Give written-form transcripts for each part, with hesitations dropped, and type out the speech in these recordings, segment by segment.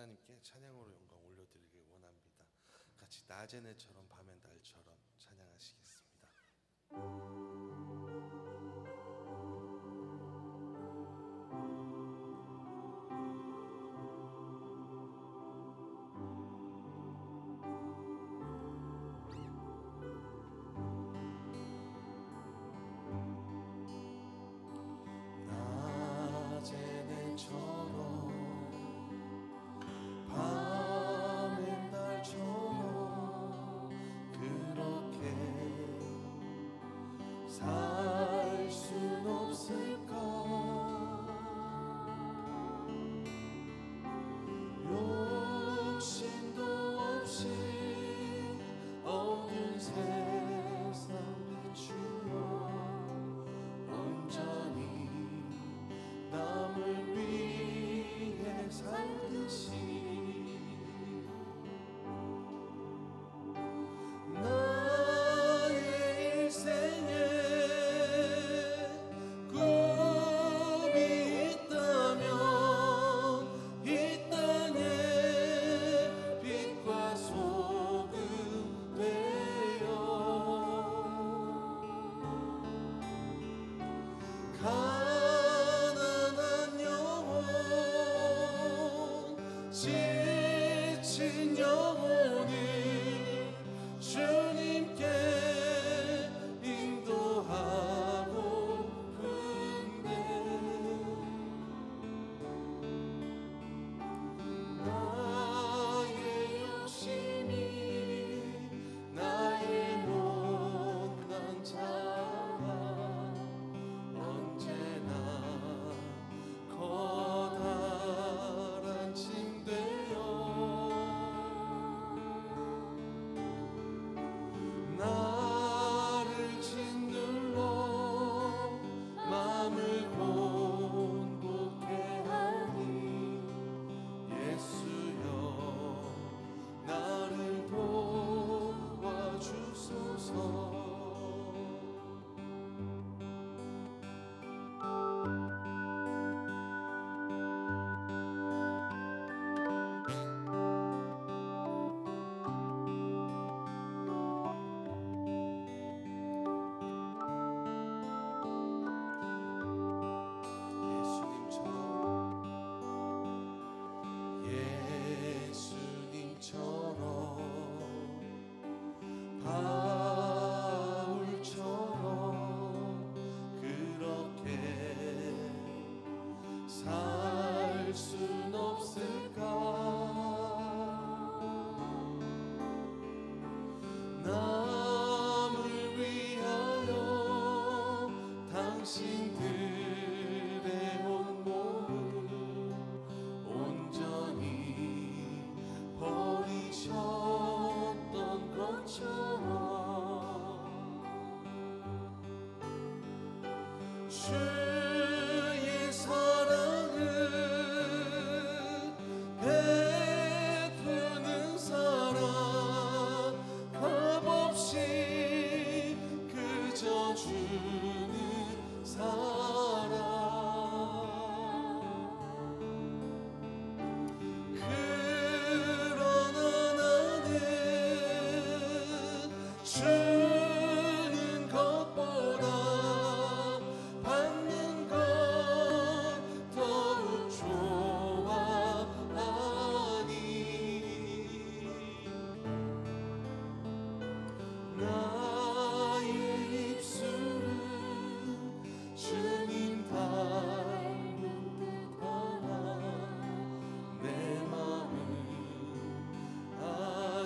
하나님께 찬양으로 영광 올려드리길 원합니다. 같이 낮의 내처럼 밤의 날처럼 찬양하시겠습니다.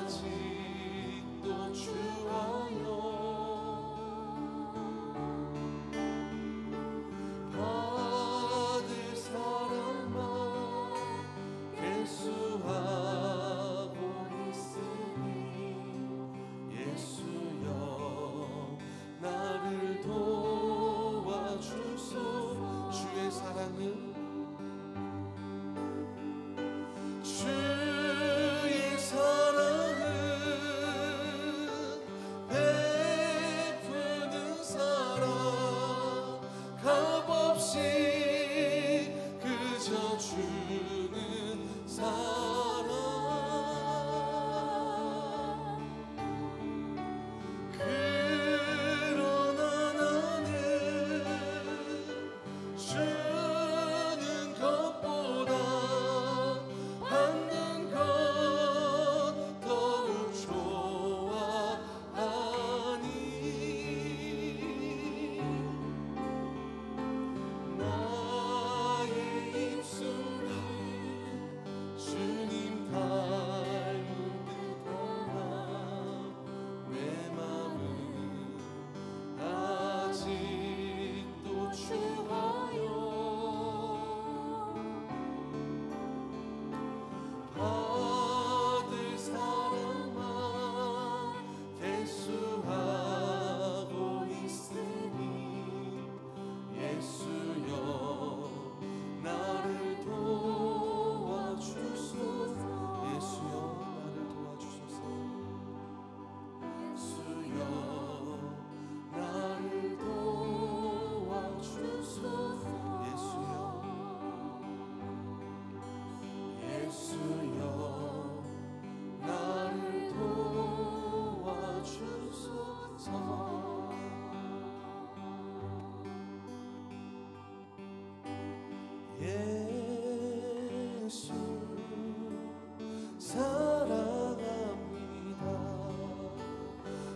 아직도 주 안에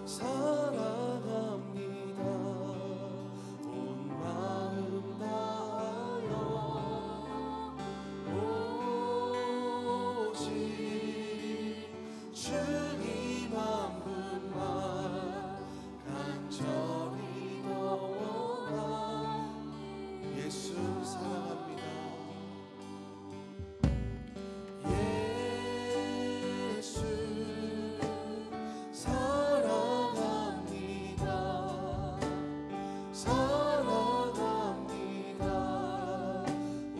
사랑합니다. 온 마음 다하여 오직 주님 한 분만 간절히 더 원하. 예수 사랑합니다. 예수 사랑합니다. 사랑합니다. 온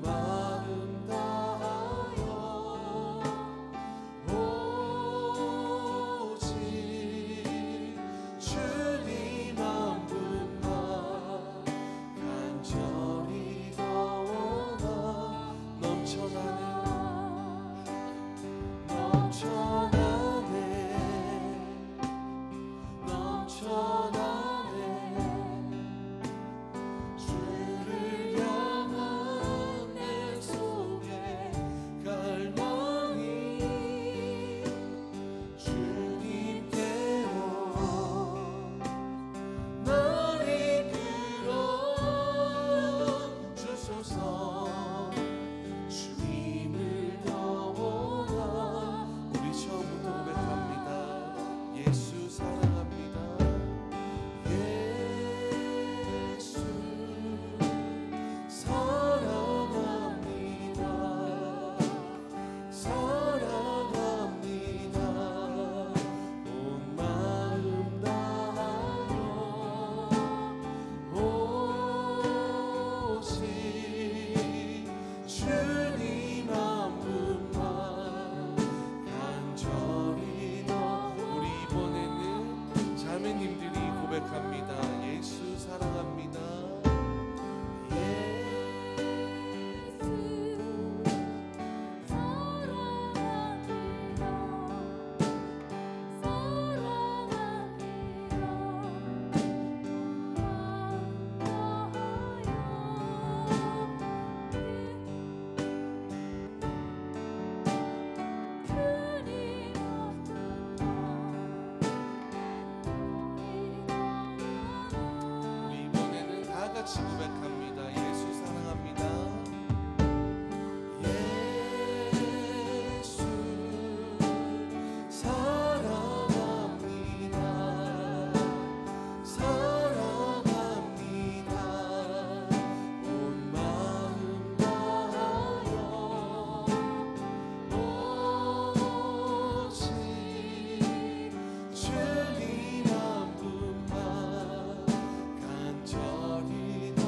마음 다하여 오직 주님 한 분만 간절히 더 원하. 넘쳐나네 넘쳐나네 넘쳐나네 주를 향한 내 속에 갈망이 주님께로 날 이끌어 주소서. 주님을 더 원하. 우리 처음부터 고백합니다. 예수 사랑합니다. 예수 사랑합니다. 사랑합니다. 온 마음 다하여 오직 주님 한 분만 간절히 더. 우리 이번에는 자매님들이 고백합니다. 예수 사랑합니다. 우리 이번에는 다 같이 고백합니다. 예수 사랑합니다. 예수 사랑합니다. 사랑합니다. 온 마음 다하여 오직 주님 한 분만 간절히 더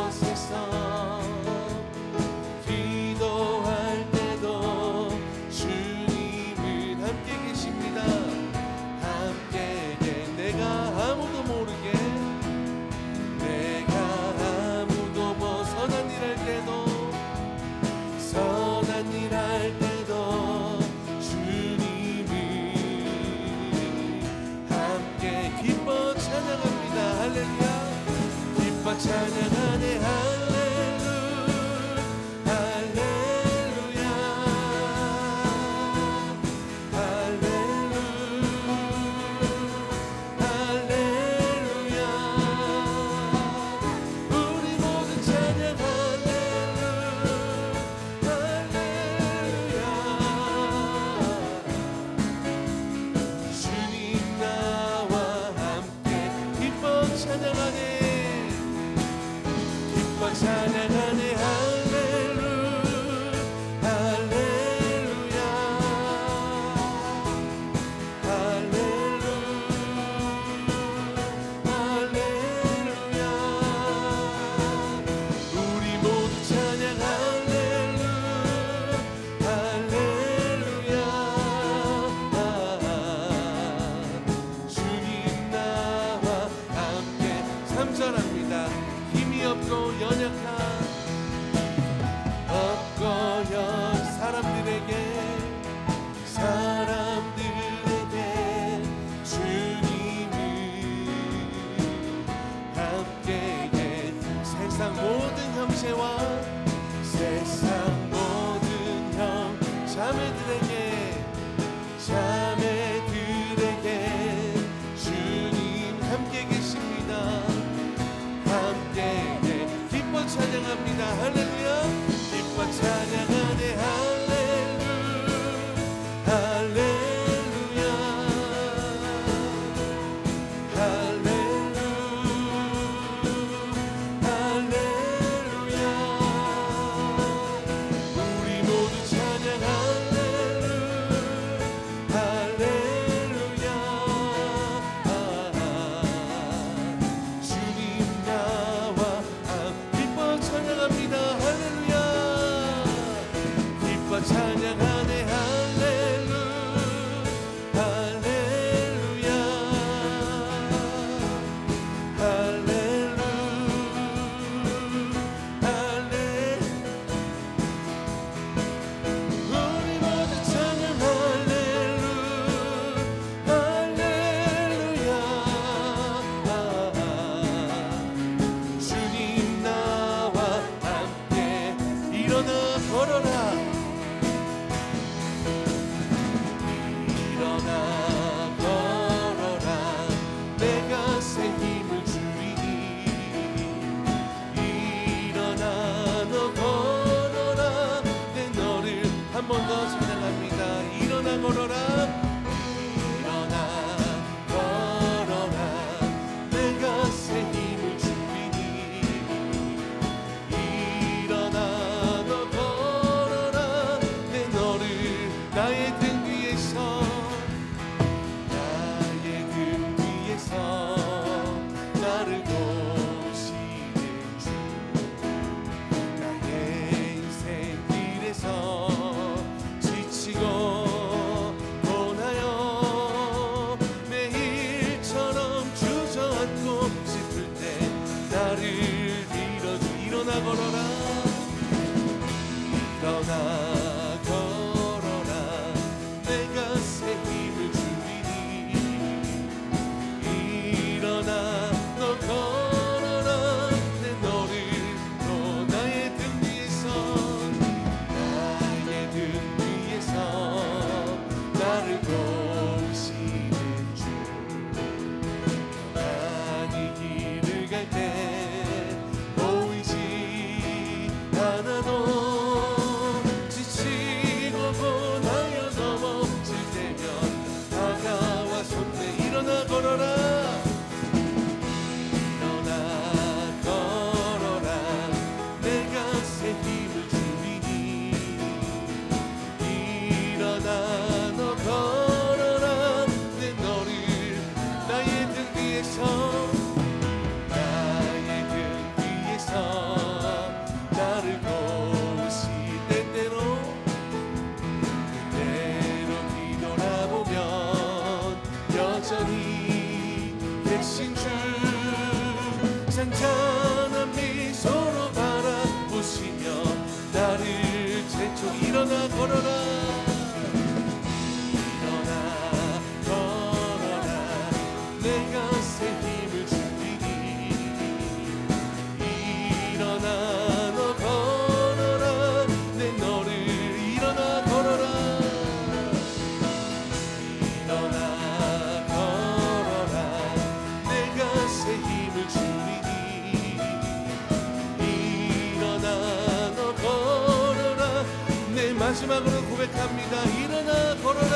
곳에서 기도할 때도 주님은 함께 계십니다. 함께 내가 아무도 모르게 내가 아무도 선한 일 할 때도 선한 일 할 때도 주님이 함께 기뻐 찬양합니다. 할렐루야. 기뻐 찬양하네. 찬양하네. 할렐루야. 할렐루야. 할렐루야. 우리 모두 찬양. 할렐루야. 주님 나와 함께 3절합니다. 힘이 없고 연약한 사람들에게 주님이 함께해. 세상 모든 형제와 세상 모든 형 자매들에게 주님 함께 계십니다. 함께해. 기뻐 찬양합니다. 할렐루야. 기뻐 찬양하네. 할렐루야. 할렐루야. 우리 모두 찬양. 할렐루야. 주님 나와 기뻐 찬양합니다. 할렐루야. 기뻐 찬양하네. 한 번 더 찬양합니다. 일어나 걸어라. 일어나 걸어라. 내가 새 힘을 주리니. 일어나 너 걸어라. 내 너를 나의 등 뒤에서 나를 도우시는 주. 나의 인생 길에서 걸어라. 내가 새 힘을 주리니 일어나 너 걸어라. 내 너를 일어나 걸어라. 일어나 걸어라. 내가 새 힘을 주리니 일어나 너 걸어라. 내 마지막으로 고백합니다. 일어나 걸어라.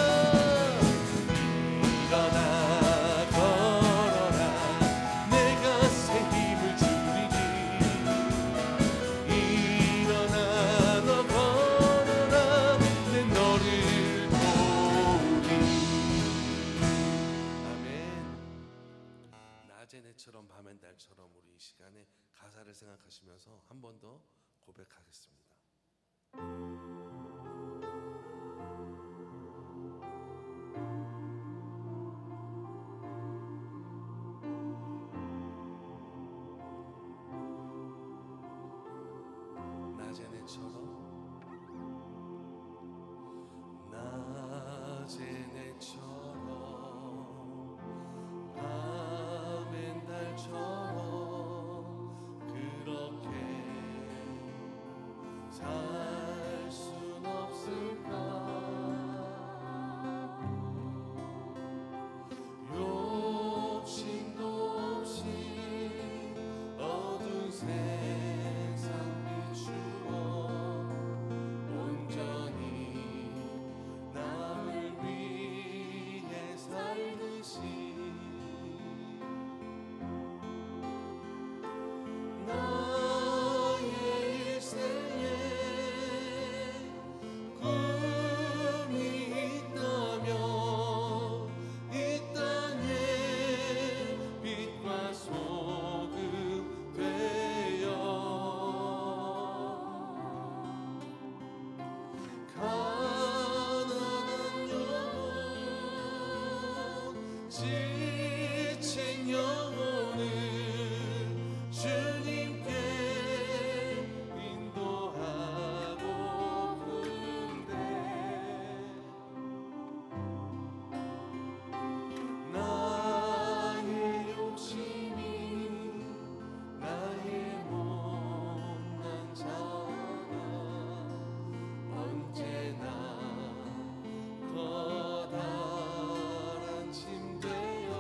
일어나 낮에처럼 밤엔 달처럼 우리 이 시간에 가사를 생각하시면서 한 번 더 고백하겠습니다. 낮의 내처럼 밤엔 달처럼 그렇게 살 순 없을까. 욕심도 없이 어두운 세상 비추어 온전히 남을 위해 살듯이 나의 일생에 꿈이 있다면 이 땅에 빛과 소금 되어 가난한 영혼 지친 영혼을 주님께 인도하고픈데 나의 욕심이 나의 못난 자가 언제나 커다란 침대여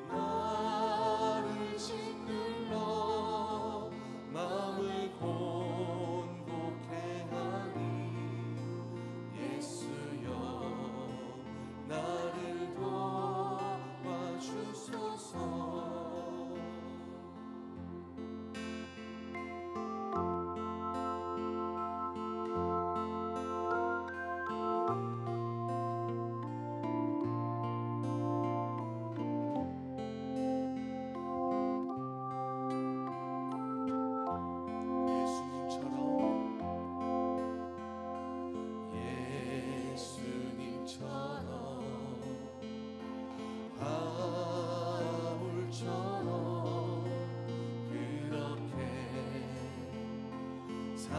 나를 짓눌러 마음을 곤곡해 하니 예수여 나를 도와주소서. 예수님처럼 바울처럼 그렇게 살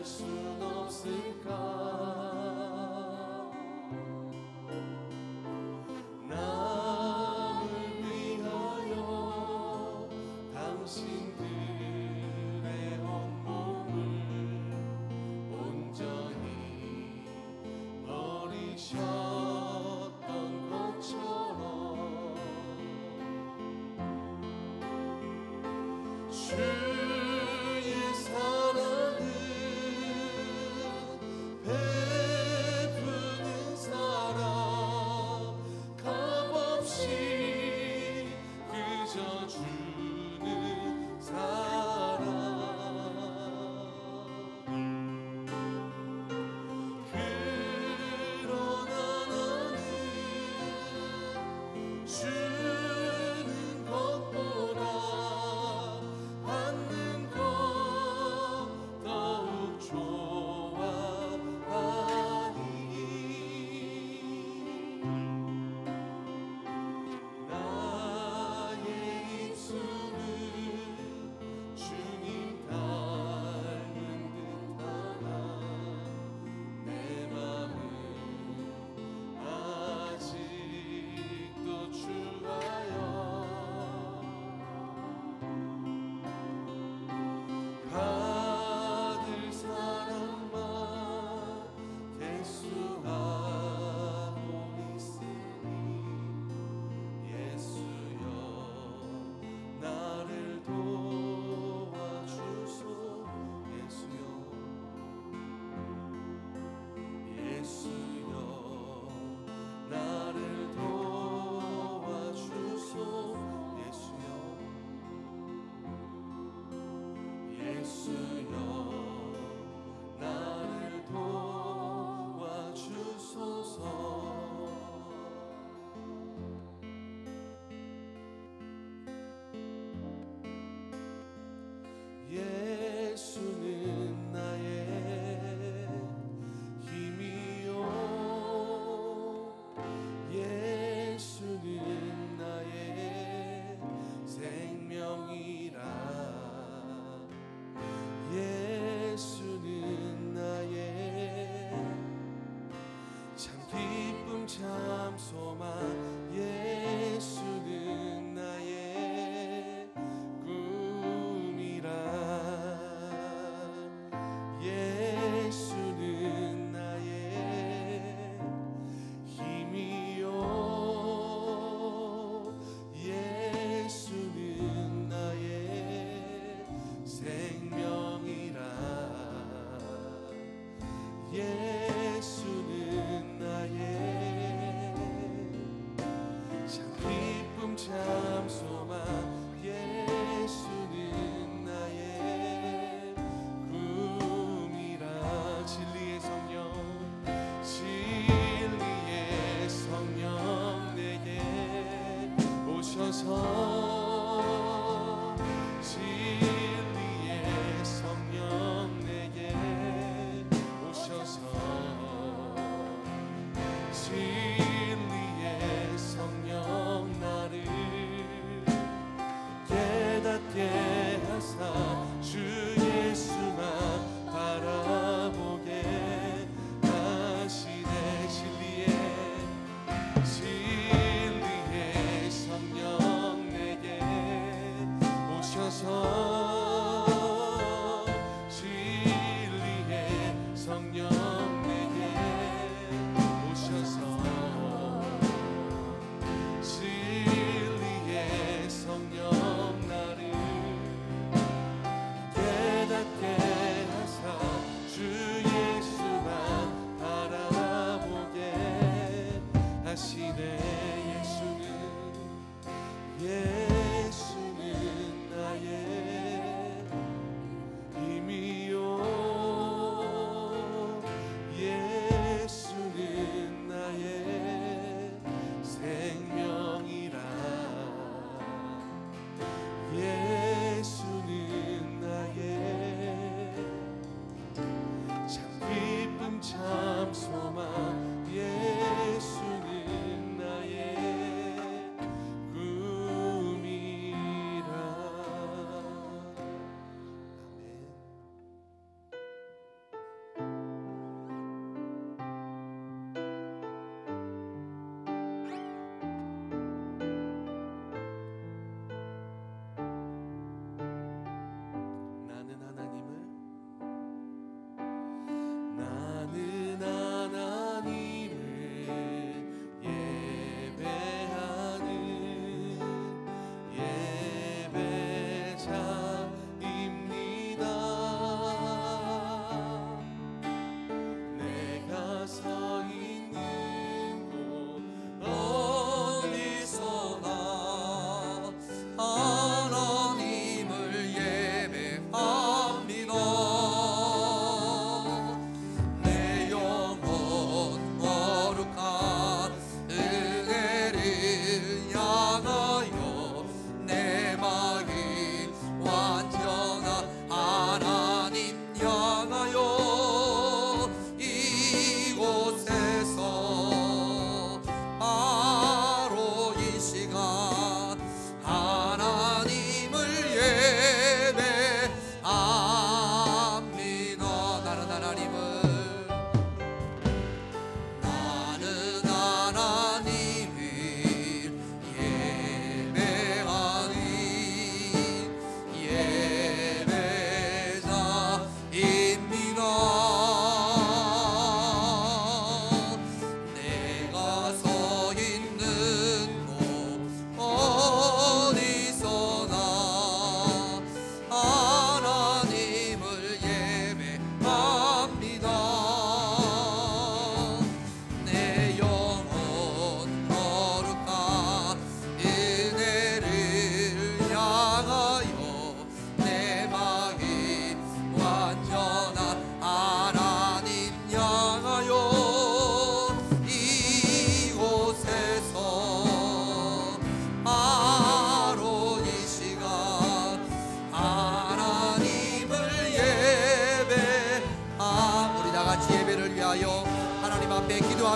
순 없을까. 남을 위하여 당신들의 온몸을 온전히 버리셨던 것처럼 주의 사랑은 베푸는 사랑 값없이 그저 주는 사랑 그러나 나는 주는 것보다 받는 것 더욱 좋아하니 나의 입술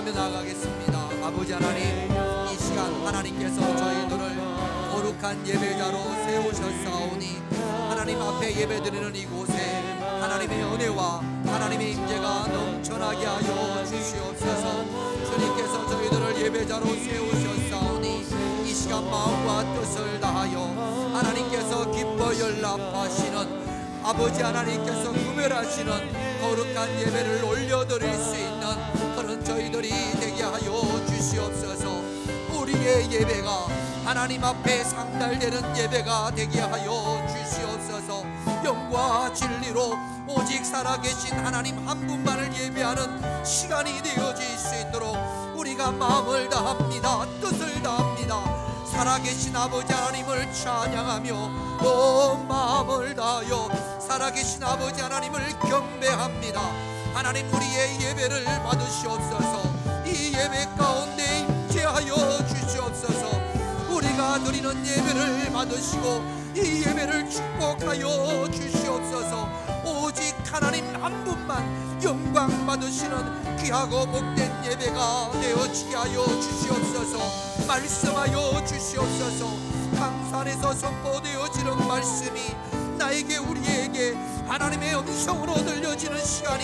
기도하며 나가겠습니다. 아버지 하나님, 이 시간 하나님께서 저희들을 거룩한 예배자로 세우셨사오니 하나님 앞에 예배드리는 이곳에 하나님의 은혜와 하나님의 임재가 넘쳐나게 하여 주시옵소서. 주님께서 저희들을 예배자로 세우셨사오니 이 시간 마음과 뜻을 다하여 하나님께서 기뻐 연락하시는 아버지 하나님께서 구별하시는 거룩한 예배를 올려드릴 수 있는 그런 저희들이 되게 하여 주시옵소서. 우리의 예배가 하나님 앞에 상달되는 예배가 되게 하여 주시옵소서. 영과 진리로 오직 살아계신 하나님 한 분만을 예배하는 시간이 되어질 수 있도록 우리가 마음을 다합니다. 뜻을 다합니다. 살아계신 아버지 하나님을 찬양하며 온 마음을 다하여 살아계신 아버지 하나님을 경배합니다. 하나님, 우리의 예배를 받으시옵소서. 이 예배 가운데 임재하여 주시옵소서. 우리가 드리는 예배를 받으시고 이 예배를 축복하여 주시옵소서. 오직 하나님 한 분만 영광 받으시는 귀하고 복된 예배가 되어지게 하여 주시옵소서. 말씀하여 주시옵소서. 강산에서 선포되어지는 말씀이 나에게 우리에게 하나님의 음성으로 들려지는 시간이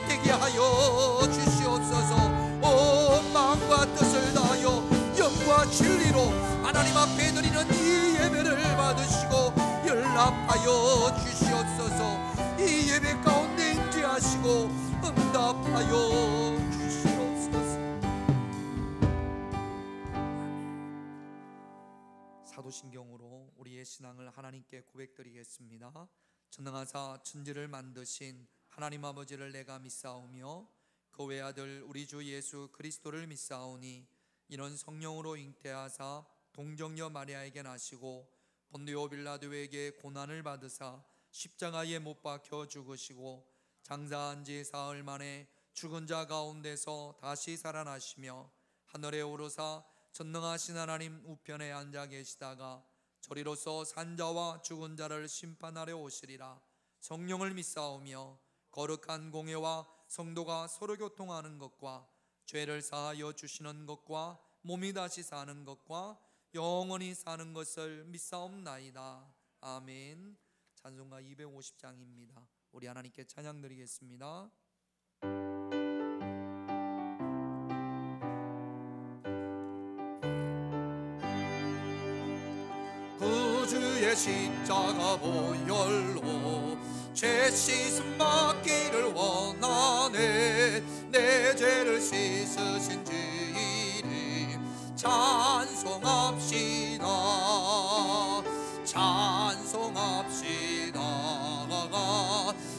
되게 하여 주시옵소서. 온 마음과 뜻을 다하여 영과 진리로 하나님 앞에 드리는 이 예배를 받으시고 연락하여 주시옵소서. 이 예배 가운데 임재하시고 응답하여 주시옵소서. 사도신경으로 우리의 신앙을 하나님께 고백드리겠습니다. 전능하사 천지를 만드신 하나님 아버지를 내가 믿사오며 그 외아들 우리 주 예수 그리스도를 믿사오니 이는 성령으로 잉태하사 동정녀 마리아에게 나시고 본디오 빌라도에게 고난을 받으사 십자가에 못 박혀 죽으시고 장사한 지 사흘 만에 죽은 자 가운데서 다시 살아나시며 하늘에 오르사 전능하신 하나님 우편에 앉아 계시다가 저리로서 산자와 죽은 자를 심판하려 오시리라. 성령을 믿사오며 거룩한 공회와 성도가 서로 교통하는 것과 죄를 사하여 주시는 것과 몸이 다시 사는 것과 영원히 사는 것을 믿사옵나이다. 아멘. 찬송가 250장입니다. 우리 하나님께 찬양 드리겠습니다. 구주의 십자가 보혈로 죄 씻음 받기를 원하네. 내 죄를 씻으신 주이리 찬송합시다. 찬송합시다.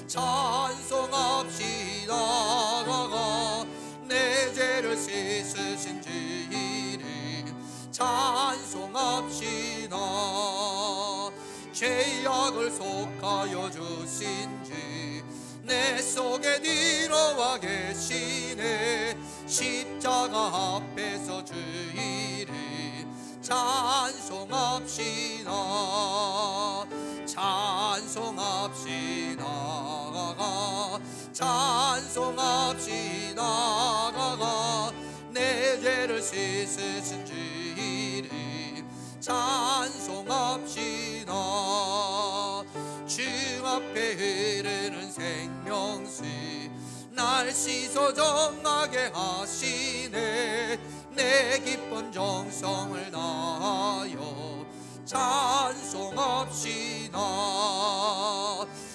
찬송합시다. 내 죄를 씻으신 주이리 찬송합시다. 죄악을 속하여 주신 주 내 속에 들어와 계시네. 십자가 앞에서 주이리 찬송합시다. 찬송합시다. 찬송합시다. 내 죄를 씻으신 주이리 찬송합시다. 주 앞에 흐르는 생명수 날 씻어 정하게 하시네. 내 기쁜 정성을 다하여 찬송합시다.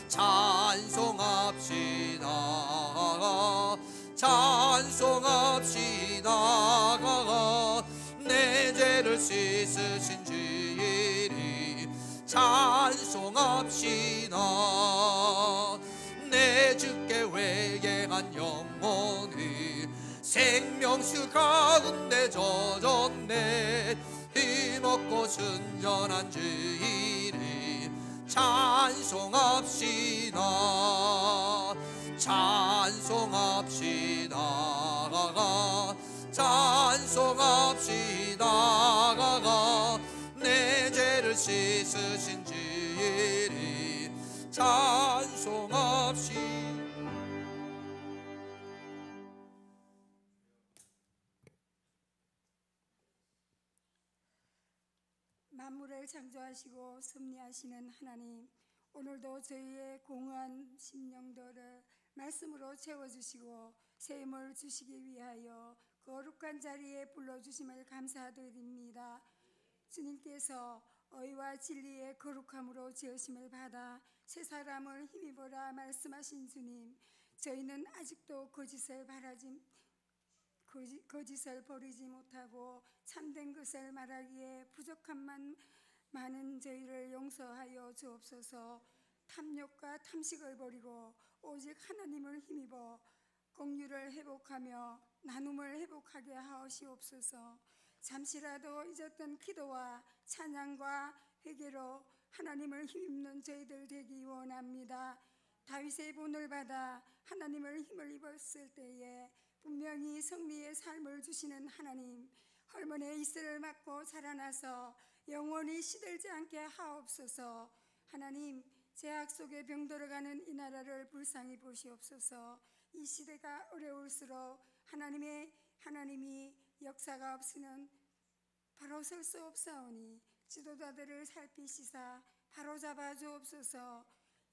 찬송합시다. 찬송합시다. 내 죄를 씻으신 주이리 찬송합시다. 내 주께 회개한 영혼이 생명수 가운데 젖었네. 힘없고 순전한 주이리 찬송합시다. 찬송합시다. 찬송합시다. 내 죄를 씻으신 주이리 찬송합시다. 창조하시고 섭리하시는 하나님, 오늘도 저희의 공허한 심령들을 말씀으로 채워주시고 새 힘을 주시기 위하여 거룩한 자리에 불러주심을 감사드립니다. 주님께서 의와 진리의 거룩함으로 지으심을 받아 새 사람을 힘입어라 말씀하신 주님, 저희는 아직도 거짓을 버리지 못하고 참된 것을 말하기에 부족함만 많은 저희를 용서하여 주옵소서. 탐욕과 탐식을 버리고 오직 하나님을 힘입어 공유를 회복하며 나눔을 회복하게 하시옵소서. 잠시라도 잊었던 기도와 찬양과 회개로 하나님을 힘입는 저희들 되기 원합니다. 다윗의 본을 받아 하나님을 힘을 입었을 때에 분명히 승리의 삶을 주시는 하나님, 헐몬의 이슬을 맞고 자라나서 영원히 시들지 않게 하옵소서. 하나님, 죄악 속에 병들어가는 이 나라를 불쌍히 보시옵소서. 이 시대가 어려울수록 하나님이 역사가 없이는 바로 설 수 없사오니 지도자들을 살피시사 바로잡아 주옵소서.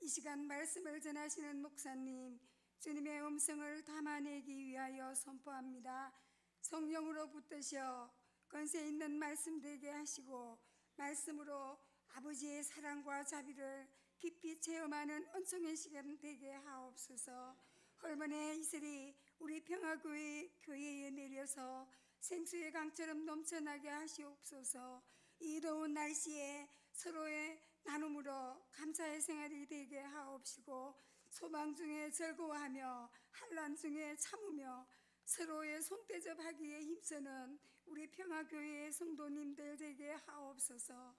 이 시간 말씀을 전하시는 목사님, 주님의 음성을 담아내기 위하여 선포합니다. 성령으로 붙드셔 권세 있는 말씀 되게 하시고 말씀으로 아버지의 사랑과 자비를 깊이 체험하는 은총의 시간 되게 하옵소서. 헐몬의 이슬이 우리 평화교회에 내려서 생수의 강처럼 넘쳐나게 하시옵소서. 이 더운 날씨에 서로의 나눔으로 감사의 생활이 되게 하옵시고 소망 중에 즐거워하며 환난 중에 참으며 서로의 손대접하기에 힘쓰는 우리 평화교회의 성도님들 되게 하옵소서.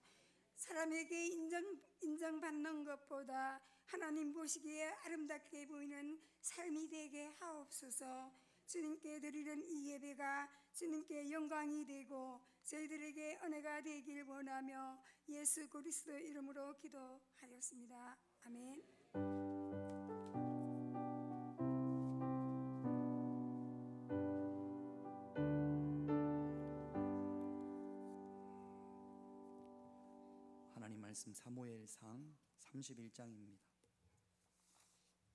사람에게 인정받는 것보다 하나님 보시기에 아름답게 보이는 삶이 되게 하옵소서. 주님께 드리는 이 예배가 주님께 영광이 되고 저희들에게 은혜가 되길 원하며 예수 그리스도 이름으로 기도하였습니다. 아멘. 하나님 말씀 사무엘상 31장입니다.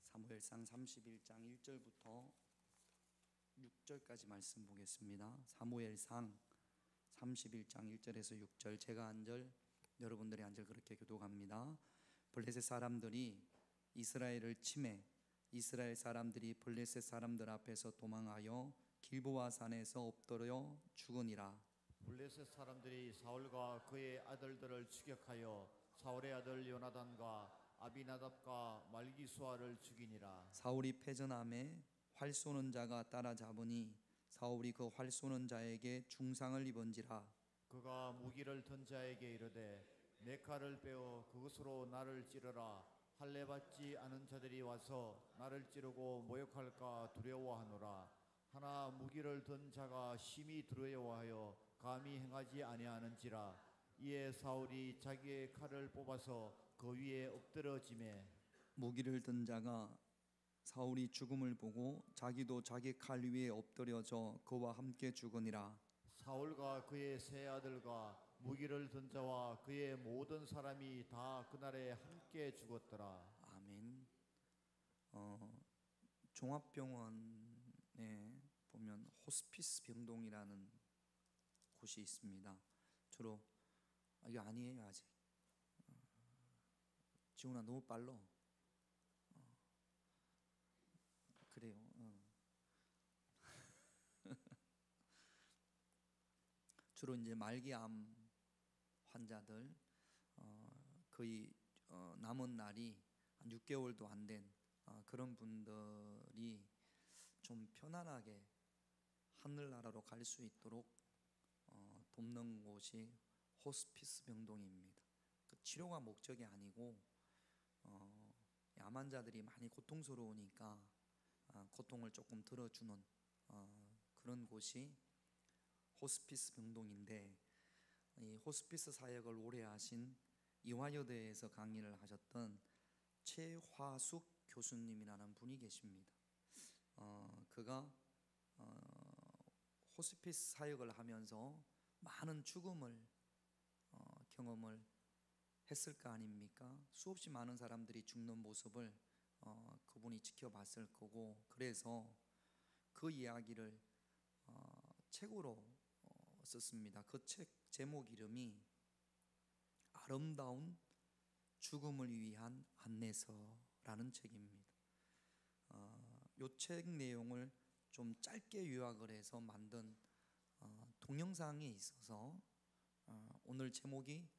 사무엘상 31장 1절부터 6절까지 말씀 보겠습니다. 사무엘상 31장 1절에서 6절, 제가 한 절, 여러분들이 한 절 그렇게 교독합니다. 블레셋 사람들이 이스라엘을 침해 이스라엘 사람들이 블레셋 사람들 앞에서 도망하여 길보아 산에서 엎드려 죽으니라. 블레셋 사람들이 사울과 그의 아들들을 추격하여 사울의 아들 요나단과 아비나답과 말기수아를 죽이니라. 사울이 패전함에 활 쏘는 자가 따라잡으니 사울이 그 활 쏘는 자에게 중상을 입은지라. 그가 무기를 든 자에게 이르되 내 칼을 빼어 그것으로 나를 찌르라. 할례 받지 않은 자들이 와서 나를 찌르고 모욕할까 두려워하노라. 하나 무기를 든 자가 심히 두려워하여 감히 행하지 아니하는지라. 이에 사울이 자기의 칼을 뽑아서 그 위에 엎드러지매 무기를 든 자가 사울이 죽음을 보고 자기도 자기 칼 위에 엎드려져 그와 함께 죽으니라. 사울과 그의 세 아들과 무기를 든 자와 그의 모든 사람이 다 그날에 함께 죽었더라. 아멘. 종합병원에 보면 호스피스 병동이라는 곳이 있습니다. 주로 이거 아니에요 아직. 지훈아 너무 빨라. 그래요. 주로 이제 말기암 환자들 거의 남은 날이 한 6개월도 안 된 그런 분들이 좀 편안하게 하늘나라로 갈 수 있도록 돕는 곳이 호스피스 병동입니다. 그 치료가 목적이 아니고 암 환자들이 많이 고통스러우니까 고통을 조금 들어주는 그런 곳이 호스피스 병동인데, 이 호스피스 사역을 오래 하신 이화여대에서 강의를 하셨던 최화숙 교수님이라는 분이 계십니다. 그가 호스피스 사역을 하면서 많은 죽음을 경험을 했을 거 아닙니까? 수없이 많은 사람들이 죽는 모습을 그분이 지켜봤을 거고, 그래서 그 이야기를 책으로 썼습니다. 그 책 제목 이름이 아름다운 죽음을 위한 안내서라는 책입니다. 이 책 내용을 좀 짧게 요약을 해서 만든 동영상이 있어서 오늘 제목이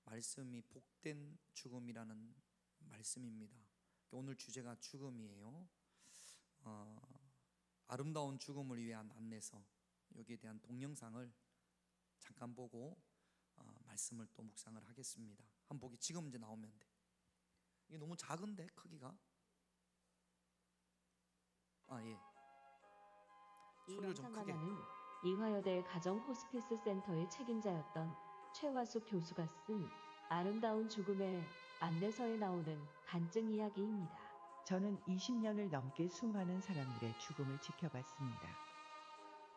말씀이 복된 죽음이라는 말씀입니다. 오늘 주제가 죽음이에요. 아름다운 죽음을 위한 안내서, 여기에 대한 동영상을 잠깐 보고 말씀을 또 묵상을 하겠습니다. 한번 보기. 지금 이제 나오면 돼. 이게 너무 작은데 크기가? 예. 이 소리를 좀 크게. 영상하나는 이화여대 가정 호스피스 센터의 책임자였던 최화숙 교수가 쓴 아름다운 죽음의 안내서에 나오는 간증 이야기입니다. 저는 20년을 넘게 수많은 사람들의 죽음을 지켜봤습니다.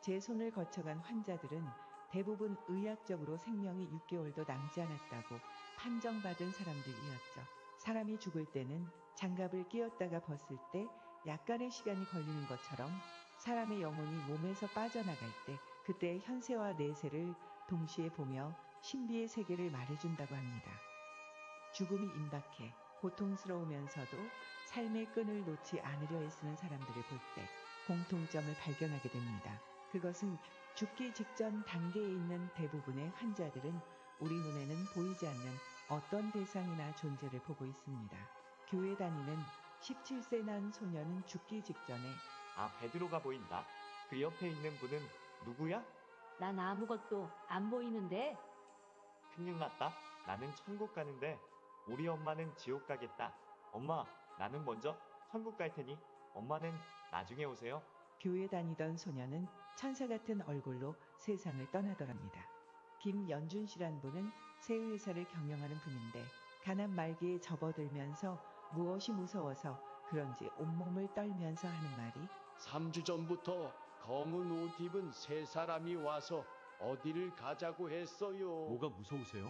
제 손을 거쳐간 환자들은 대부분 의학적으로 생명이 6개월도 남지 않았다고 판정받은 사람들이었죠. 사람이 죽을 때는 장갑을 끼웠다가 벗을 때 약간의 시간이 걸리는 것처럼 사람의 영혼이 몸에서 빠져나갈 때 그때의 현세와 내세를 동시에 보며 신비의 세계를 말해준다고 합니다. 죽음이 임박해 고통스러우면서도 삶의 끈을 놓지 않으려 애쓰는 사람들을 볼 때 공통점을 발견하게 됩니다. 그것은 죽기 직전 단계에 있는 대부분의 환자들은 우리 눈에는 보이지 않는 어떤 대상이나 존재를 보고 있습니다. 교회 다니는 17세 난 소녀는 죽기 직전에 베드로가 보인다. 그 옆에 있는 분은 누구야? 난 아무것도 안 보이는데. 큰일 났다. 나는 천국 가는데 우리 엄마는 지옥 가겠다. 엄마, 나는 먼저 천국 갈 테니 엄마는 나중에 오세요. 교회 다니던 소녀는 천사 같은 얼굴로 세상을 떠나더랍니다. 김연준 씨란 분은 새 회사를 경영하는 분인데 가난 말기에 접어들면서 무엇이 무서워서 그런지 온몸을 떨면서 하는 말이 3주 전부터 검은 옷 입은 세 사람이 와서 어디를 가자고 했어요. 뭐가 무서우세요?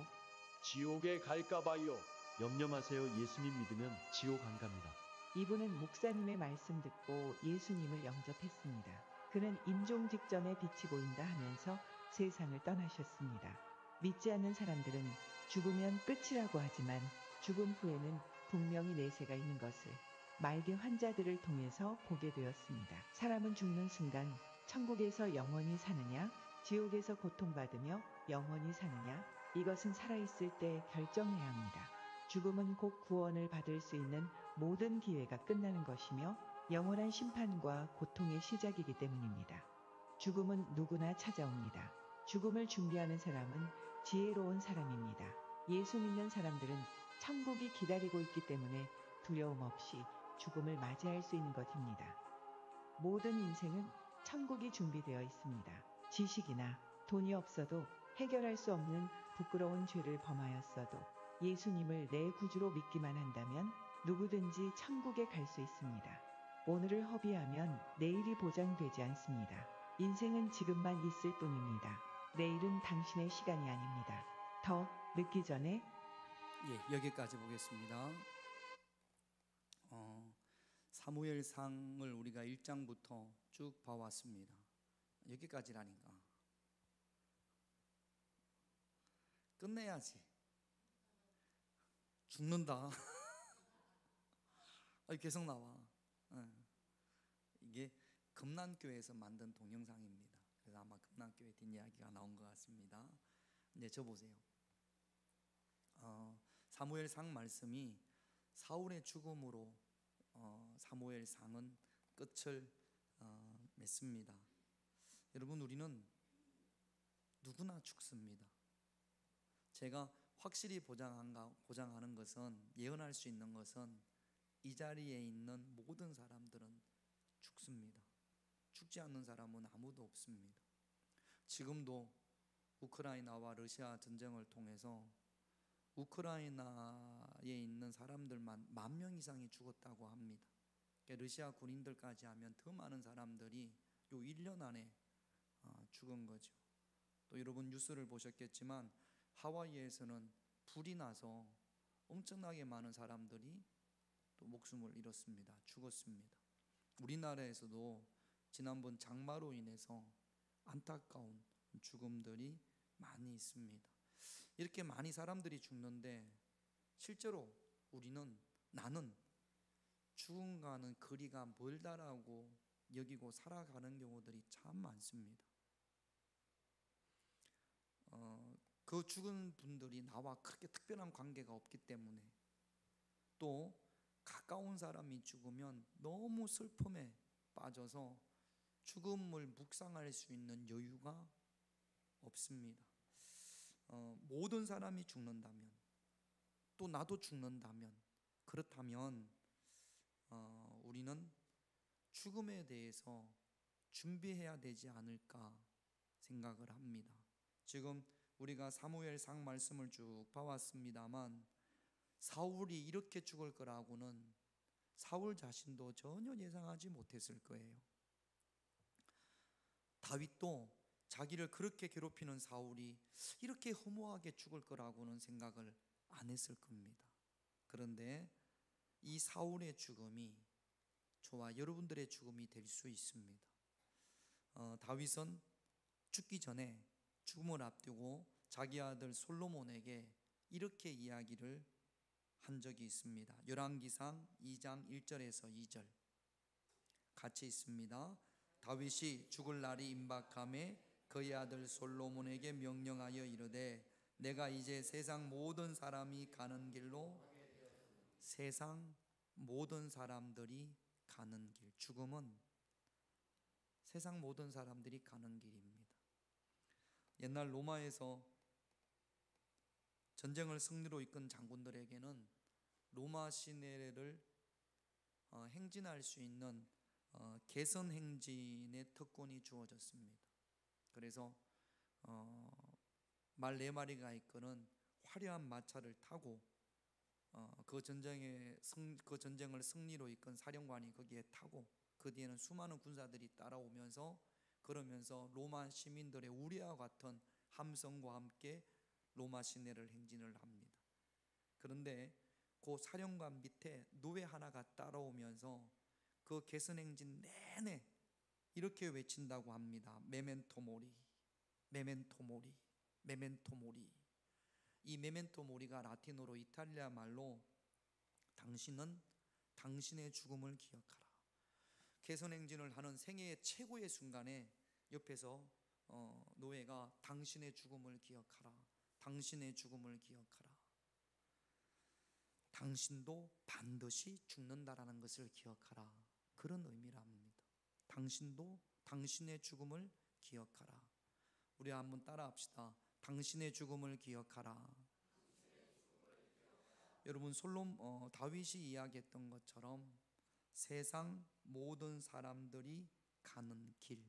지옥에 갈까봐요. 염려 마세요. 예수님 믿으면 지옥 안 갑니다. 이분은 목사님의 말씀 듣고 예수님을 영접했습니다. 그는 임종 직전에 빛이 보인다 하면서 세상을 떠나셨습니다. 믿지 않는 사람들은 죽으면 끝이라고 하지만 죽음 후에는 분명히 내세가 있는 것을 말기 환자들을 통해서 보게 되었습니다. 사람은 죽는 순간 천국에서 영원히 사느냐, 지옥에서 고통받으며 영원히 사느냐, 이것은 살아있을 때 결정해야 합니다. 죽음은 곧 구원을 받을 수 있는 모든 기회가 끝나는 것이며 영원한 심판과 고통의 시작이기 때문입니다. 죽음은 누구나 찾아옵니다. 죽음을 준비하는 사람은 지혜로운 사람입니다. 예수 믿는 사람들은 천국이 기다리고 있기 때문에 두려움 없이 죽음을 맞이할 수 있는 것입니다. 모든 인생은 천국이 준비되어 있습니다. 지식이나 돈이 없어도 해결할 수 없는 부끄러운 죄를 범하였어도 예수님을 내 구주로 믿기만 한다면 누구든지 천국에 갈 수 있습니다. 오늘을 허비하면 내일이 보장되지 않습니다. 인생은 지금만 있을 뿐입니다. 내일은 당신의 시간이 아닙니다. 더 늦기 전에 여기까지 보겠습니다. 사무엘상을 우리가 1장부터 쭉 봐왔습니다. 여기까지라니까. 끝내야지. 죽는다. 계속 나와. 이게 금난교회에서 만든 동영상입니다. 그래서 아마 금난교회 뒷이야기가 나온 것 같습니다. 이제 저 보세요. 사무엘상 말씀이 사울의 죽음으로 사무엘상은 끝을 맺습니다. 여러분, 우리는 누구나 죽습니다. 제가 확실히 보장하는 것은, 예언할 수 있는 것은 이 자리에 있는 모든 사람들은 죽습니다. 죽지 않는 사람은 아무도 없습니다. 지금도 우크라이나와 러시아 전쟁을 통해서 우크라이나에 있는 사람들만 10,000명 이상이 죽었다고 합니다. 그러니까 러시아 군인들까지 하면 더 많은 사람들이 요 1년 안에 죽은 거죠. 또 여러분 뉴스를 보셨겠지만 하와이에서는 불이 나서 엄청나게 많은 사람들이 또 목숨을 잃었습니다. 죽었습니다. 우리나라에서도 지난번 장마로 인해서 안타까운 죽음들이 많이 있습니다. 이렇게 많이 사람들이 죽는데 실제로 나는 죽음과는 거리가 멀다라고 여기고 살아가는 경우들이 참 많습니다. 그 죽은 분들이 나와 그렇게 특별한 관계가 없기 때문에, 또 가까운 사람이 죽으면 너무 슬픔에 빠져서 죽음을 묵상할 수 있는 여유가 없습니다. 모든 사람이 죽는다면, 또 나도 죽는다면, 그렇다면 우리는 죽음에 대해서 준비해야 되지 않을까 생각을 합니다. 지금 우리가 사무엘상 말씀을 쭉 봐왔습니다만, 사울이 이렇게 죽을 거라고는 사울 자신도 전혀 예상하지 못했을 거예요. 다윗도 자기를 그렇게 괴롭히는 사울이 이렇게 허무하게 죽을 거라고는 생각을 안 했을 겁니다. 그런데 이 사울의 죽음이 저와 여러분들의 죽음이 될 수 있습니다. 다윗은 죽기 전에, 죽음을 앞두고 자기 아들 솔로몬에게 이렇게 이야기를 한 적이 있습니다. 열왕기상 2장 1절에서 2절 같이 있습니다. 다윗이 죽을 날이 임박함에 그의 아들 솔로몬에게 명령하여 이르되, 내가 이제 세상 모든 사람이 가는 길로, 세상 모든 사람들이 가는 길, 죽음은 세상 모든 사람들이 가는 길입니다. 옛날 로마에서 전쟁을 승리로 이끈 장군들에게는 로마 시내를 행진할 수 있는 개선 행진의 특권이 주어졌습니다. 그래서 말 4마리가 이끄는 화려한 마차를 타고 그 전쟁을 승리로 이끈 사령관이 거기에 타고, 그 뒤에는 수많은 군사들이 따라오면서, 그러면서 로마 시민들의 우리와 같은 함성과 함께 로마 시내를 행진을 합니다. 그런데 그 사령관 밑에 노예 하나가 따라오면서 그 개선 행진 내내 이렇게 외친다고 합니다. 메멘토 모리, 메멘토 모리, 메멘토 모리. 이 메멘토 모리가 라틴어로 이탈리아 말로 당신은 당신의 죽음을 기억하라. 개선 행진을 하는 생애의 최고의 순간에 옆에서 노예가 당신의 죽음을 기억하라, 당신의 죽음을 기억하라, 당신도 반드시 죽는다라는 것을 기억하라, 그런 의미랍니다. 당신도 당신의 죽음을 기억하라. 우리 한번 따라합시다. 당신의 죽음을 기억하라. 여러분, 다윗이 이야기했던 것처럼 세상 모든 사람들이 가는 길,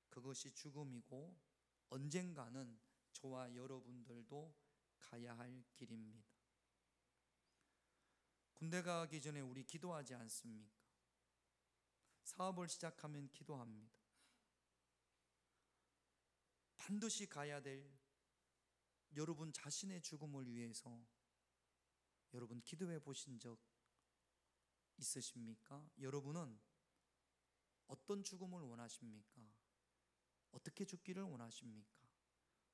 그것이 죽음이고 언젠가는 저와 여러분들도 가야 할 길입니다. 군대 가기 전에 우리 기도하지 않습니까? 사업을 시작하면 기도합니다. 반드시 가야 될 여러분 자신의 죽음을 위해서 여러분 기도해 보신 적 있으십니까? 여러분은 어떤 죽음을 원하십니까? 어떻게 죽기를 원하십니까?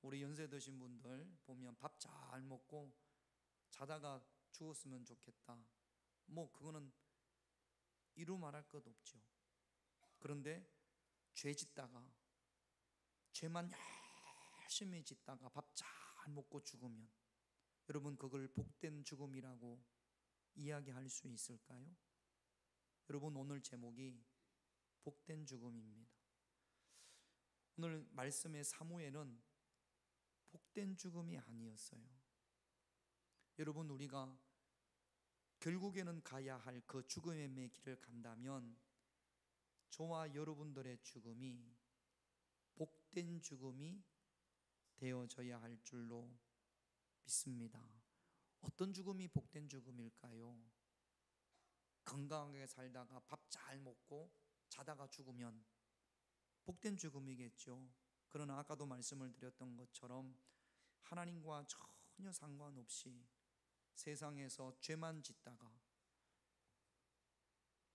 우리 연세 드신 분들 보면 밥 잘 먹고 자다가 죽었으면 좋겠다, 그거는 이루 말할 것 없죠. 그런데 죄 짓다가, 죄만 열심히 짓다가 밥 잘 먹고 죽으면 여러분 그걸 복된 죽음이라고 이야기할 수 있을까요? 여러분, 오늘 제목이 복된 죽음입니다. 오늘 말씀의 사무엘은 복된 죽음이 아니었어요. 여러분, 우리가 결국에는 가야 할 그 죽음의 길을 간다면 저와 여러분들의 죽음이 복된 죽음이 되어져야 할 줄로 믿습니다. 어떤 죽음이 복된 죽음일까요? 건강하게 살다가 밥 잘 먹고 자다가 죽으면 복된 죽음이겠죠. 그러나 아까도 말씀을 드렸던 것처럼 하나님과 전혀 상관없이 세상에서 죄만 짓다가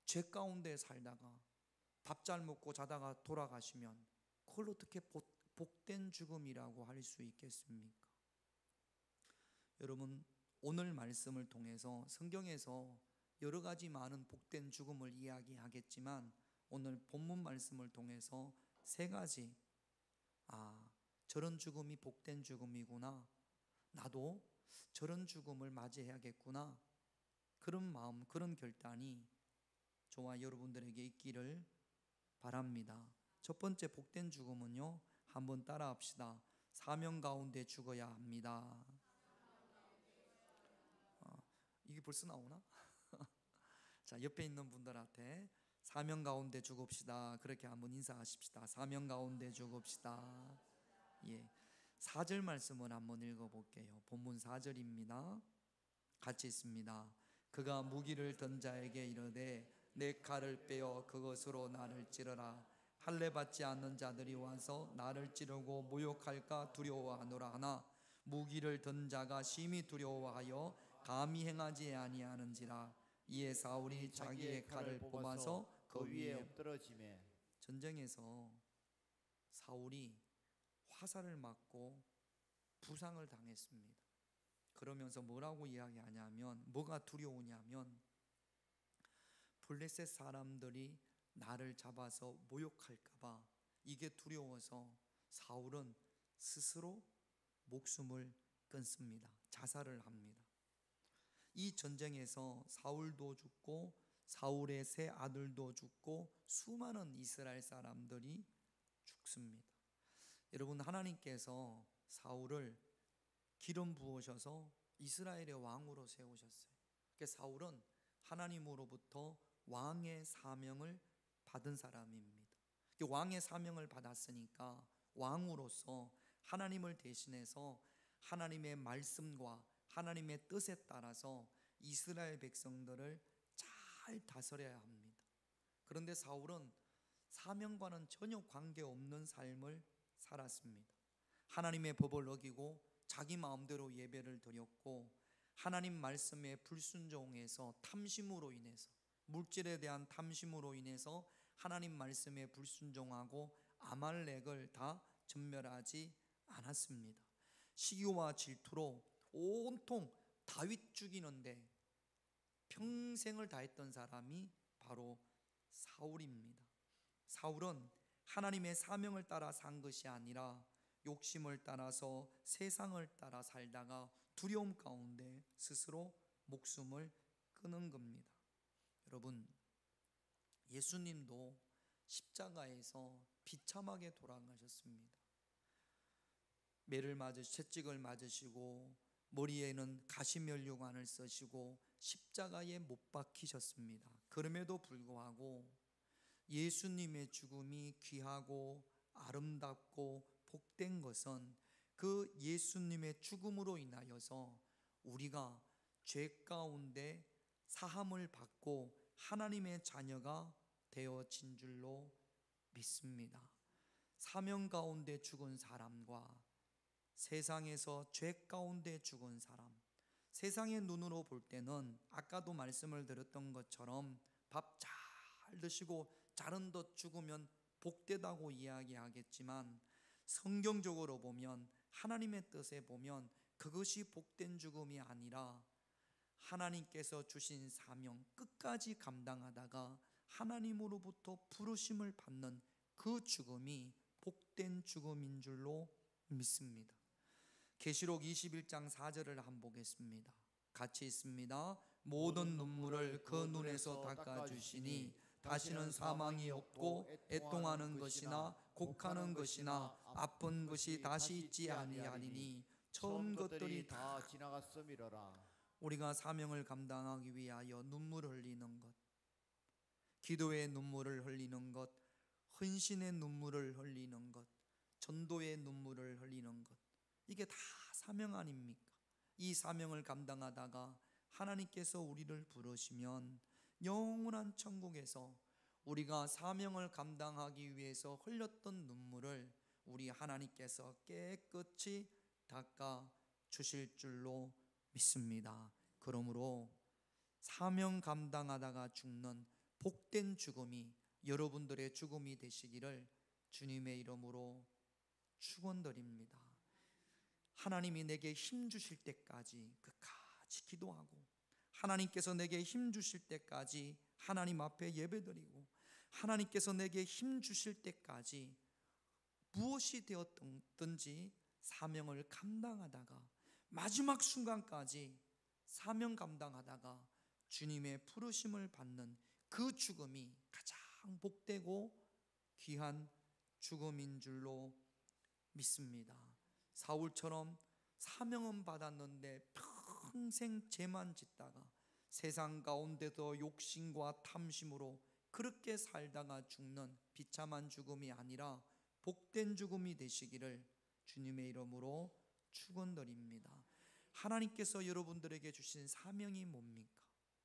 죄 가운데 살다가 밥 잘 먹고 자다가 돌아가시면 그걸 어떻게 복된 죽음이라고 할 수 있겠습니까? 여러분, 오늘 말씀을 통해서 성경에서 여러 가지 많은 복된 죽음을 이야기하겠지만 오늘 본문 말씀을 통해서 세 가지, 저런 죽음이 복된 죽음이구나, 나도 저런 죽음을 맞이해야겠구나, 그런 마음, 그런 결단이 저와 여러분들에게 있기를 바랍니다. 첫 번째 복된 죽음은요, 한번 따라 합시다. 사명 가운데 죽어야 합니다. 이게 벌써 나오나? 자, 옆에 있는 분들한테 사명 가운데 죽읍시다, 그렇게 한번 인사하십시다. 사명 가운데 죽읍시다. 예, 4절 말씀을 한번 읽어볼게요. 본문 4절입니다. 같이 있습니다. 그가 무기를 든 자에게 이르되 내 칼을 빼어 그것으로 나를 찌르라. 할례 받지 않는 자들이 와서 나를 찌르고 모욕할까 두려워하노라. 하나 무기를 든 자가 심히 두려워하여 감히 행하지 아니하는지라. 이에 사울이 자기의 칼을 뽑아서 그 위에 엎드러지매 전쟁에서 사울이 화살을 맞고 부상을 당했습니다. 그러면서 뭐라고 이야기하냐면, 뭐가 두려우냐면 블레셋 사람들이 나를 잡아서 모욕할까봐 이게 두려워서 사울은 스스로 목숨을 끊습니다. 자살을 합니다. 이 전쟁에서 사울도 죽고 사울의 세 아들도 죽고 수많은 이스라엘 사람들이 죽습니다. 여러분, 하나님께서 사울을 기름 부으셔서 이스라엘의 왕으로 세우셨어요. 그래서 사울은 하나님으로부터 왕의 사명을 받은 사람입니다. 왕의 사명을 받았으니까 왕으로서 하나님을 대신해서 하나님의 말씀과 하나님의 뜻에 따라서 이스라엘 백성들을 잘 다스려야 합니다. 그런데 사울은 사명과는 전혀 관계없는 삶을 살았습니다. 하나님의 법을 어기고 자기 마음대로 예배를 드렸고, 하나님 말씀에 불순종해서 탐심으로 인해서, 물질에 대한 탐심으로 인해서 하나님 말씀에 불순종하고 아말렉을 다 전멸하지 않았습니다. 시기와 질투로 온통 다윗 죽이는데 평생을 다했던 사람이 바로 사울입니다. 사울은 하나님의 사명을 따라 산 것이 아니라 욕심을 따라서 세상을 따라 살다가 두려움 가운데 스스로 목숨을 끊은 겁니다. 여러분, 예수님도 십자가에서 비참하게 돌아가셨습니다. 매를 맞으시고 채찍을 맞으시고 머리에는 가시면류관을 쓰시고 십자가에 못 박히셨습니다. 그럼에도 불구하고 예수님의 죽음이 귀하고 아름답고 복된 것은 그 예수님의 죽음으로 인하여서 우리가 죄 가운데 사함을 받고 하나님의 자녀가 되어진 줄로 믿습니다. 사명 가운데 죽은 사람과 세상에서 죄 가운데 죽은 사람, 세상의 눈으로 볼 때는 아까도 말씀을 드렸던 것처럼 밥 잘 드시고 자른 덧 죽으면 복되다고 이야기하겠지만, 성경적으로 보면 하나님의 뜻에 보면 그것이 복된 죽음이 아니라 하나님께서 주신 사명 끝까지 감당하다가 하나님으로부터 부르심을 받는 그 죽음이 복된 죽음인 줄로 믿습니다. 계시록 21장 4절을 한번 보겠습니다. 같이 있습니다. 모든 눈물을 그 눈에서 닦아주시니 다시는 사망이 없고 애통하는 것이나 곡하는 것이나 아픈 것이 다시 있지 아니하리니 처음 것들이 다 지나갔음이로라. 우리가 사명을 감당하기 위하여 눈물을 흘리는 것, 기도의 눈물을 흘리는 것, 헌신의 눈물을 흘리는 것, 전도의 눈물을 흘리는 것, 이게 다 사명 아닙니까? 이 사명을 감당하다가 하나님께서 우리를 부르시면 영원한 천국에서 우리가 사명을 감당하기 위해서 흘렸던 눈물을 우리 하나님께서 깨끗이 닦아 주실 줄로 믿습니다. 그러므로 사명 감당하다가 죽는 복된 죽음이 여러분들의 죽음이 되시기를 주님의 이름으로 축원드립니다. 하나님이 내게 힘 주실 때까지 끝까지 기도하고, 하나님께서 내게 힘 주실 때까지 하나님 앞에 예배드리고, 하나님께서 내게 힘 주실 때까지 무엇이 되었든지 사명을 감당하다가 마지막 순간까지 사명 감당하다가 주님의 부르심을 받는 그 죽음이 가장 복되고 귀한 죽음인 줄로 믿습니다. 사울처럼 사명은 받았는데 평생 죄만 짓다가 세상 가운데서 욕심과 탐심으로 그렇게 살다가 죽는 비참한 죽음이 아니라 복된 죽음이 되시기를 주님의 이름으로 축원드립니다. 하나님께서 여러분들에게 주신 사명이 뭡니까?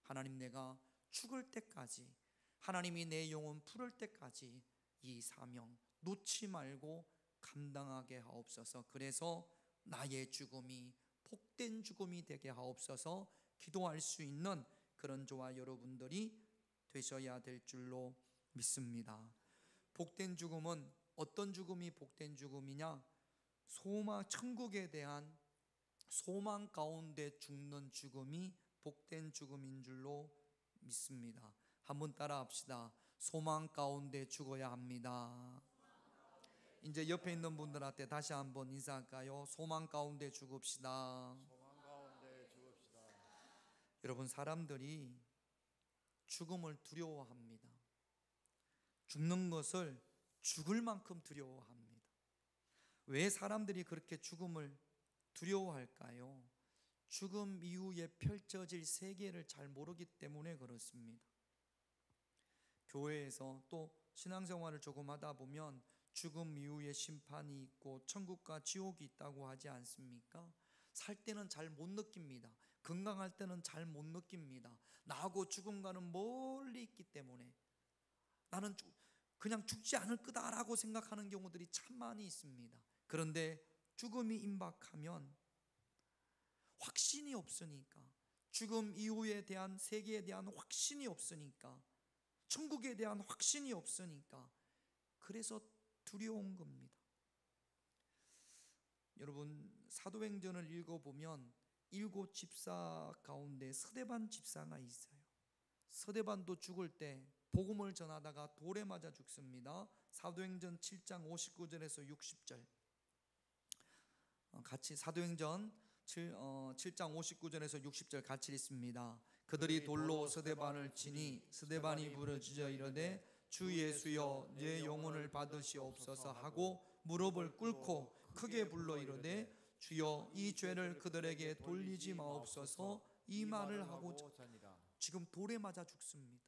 하나님, 내가 죽을 때까지, 하나님이 내 영혼 풀을 때까지 이 사명 놓지 말고 감당하게 하옵소서. 그래서 나의 죽음이 복된 죽음이 되게 하옵소서 기도할 수 있는 그런 저와 여러분들이 되셔야 될 줄로 믿습니다. 복된 죽음은 어떤 죽음이 복된 죽음이냐? 소망, 천국에 대한 소망 가운데 죽는 죽음이 복된 죽음인 줄로 믿습니다. 한번 따라 합시다. 소망 가운데 죽어야 합니다. 이제 옆에 있는 분들한테 다시 한번 인사할까요? 소망 가운데 죽읍시다. 소망 가운데 죽읍시다. 여러분, 사람들이 죽음을 두려워합니다. 죽는 것을 죽을 만큼 두려워합니다. 왜 사람들이 그렇게 죽음을 두려워할까요? 죽음 이후에 펼쳐질 세계를 잘 모르기 때문에 그렇습니다. 교회에서 또 신앙생활을 조금 하다 보면 죽음 이후에 심판이 있고 천국과 지옥이 있다고 하지 않습니까? 살 때는 잘 못 느낍니다. 건강할 때는 잘 못 느낍니다. 나하고 죽음과는 멀리 있기 때문에 나는 그냥 죽지 않을 거다라고 생각하는 경우들이 참 많이 있습니다. 그런데 죽음이 임박하면 확신이 없으니까, 죽음 이후에 대한 세계에 대한 확신이 없으니까, 천국에 대한 확신이 없으니까 그래서 두려운 겁니다. 여러분, 사도행전을 읽어보면 7 집사 가운데 스데반 집사가 있어요. 스데반도 죽을 때 복음을 전하다가 돌에 맞아 죽습니다. 사도행전 7장 59절에서 60절 같이 사도행전 7장 59절에서 60절 같이 읽습니다. 그들이 돌로 스데반을 치니 스데반이 부르짖어 이르되 주 예수여 내 영혼을 받으시옵소서 하고 무릎을 꿇고 크게 불러 이르되 주여 이 죄를 그들에게 돌리지 마옵소서 이 말을 하고 지금 돌에 맞아 죽습니다.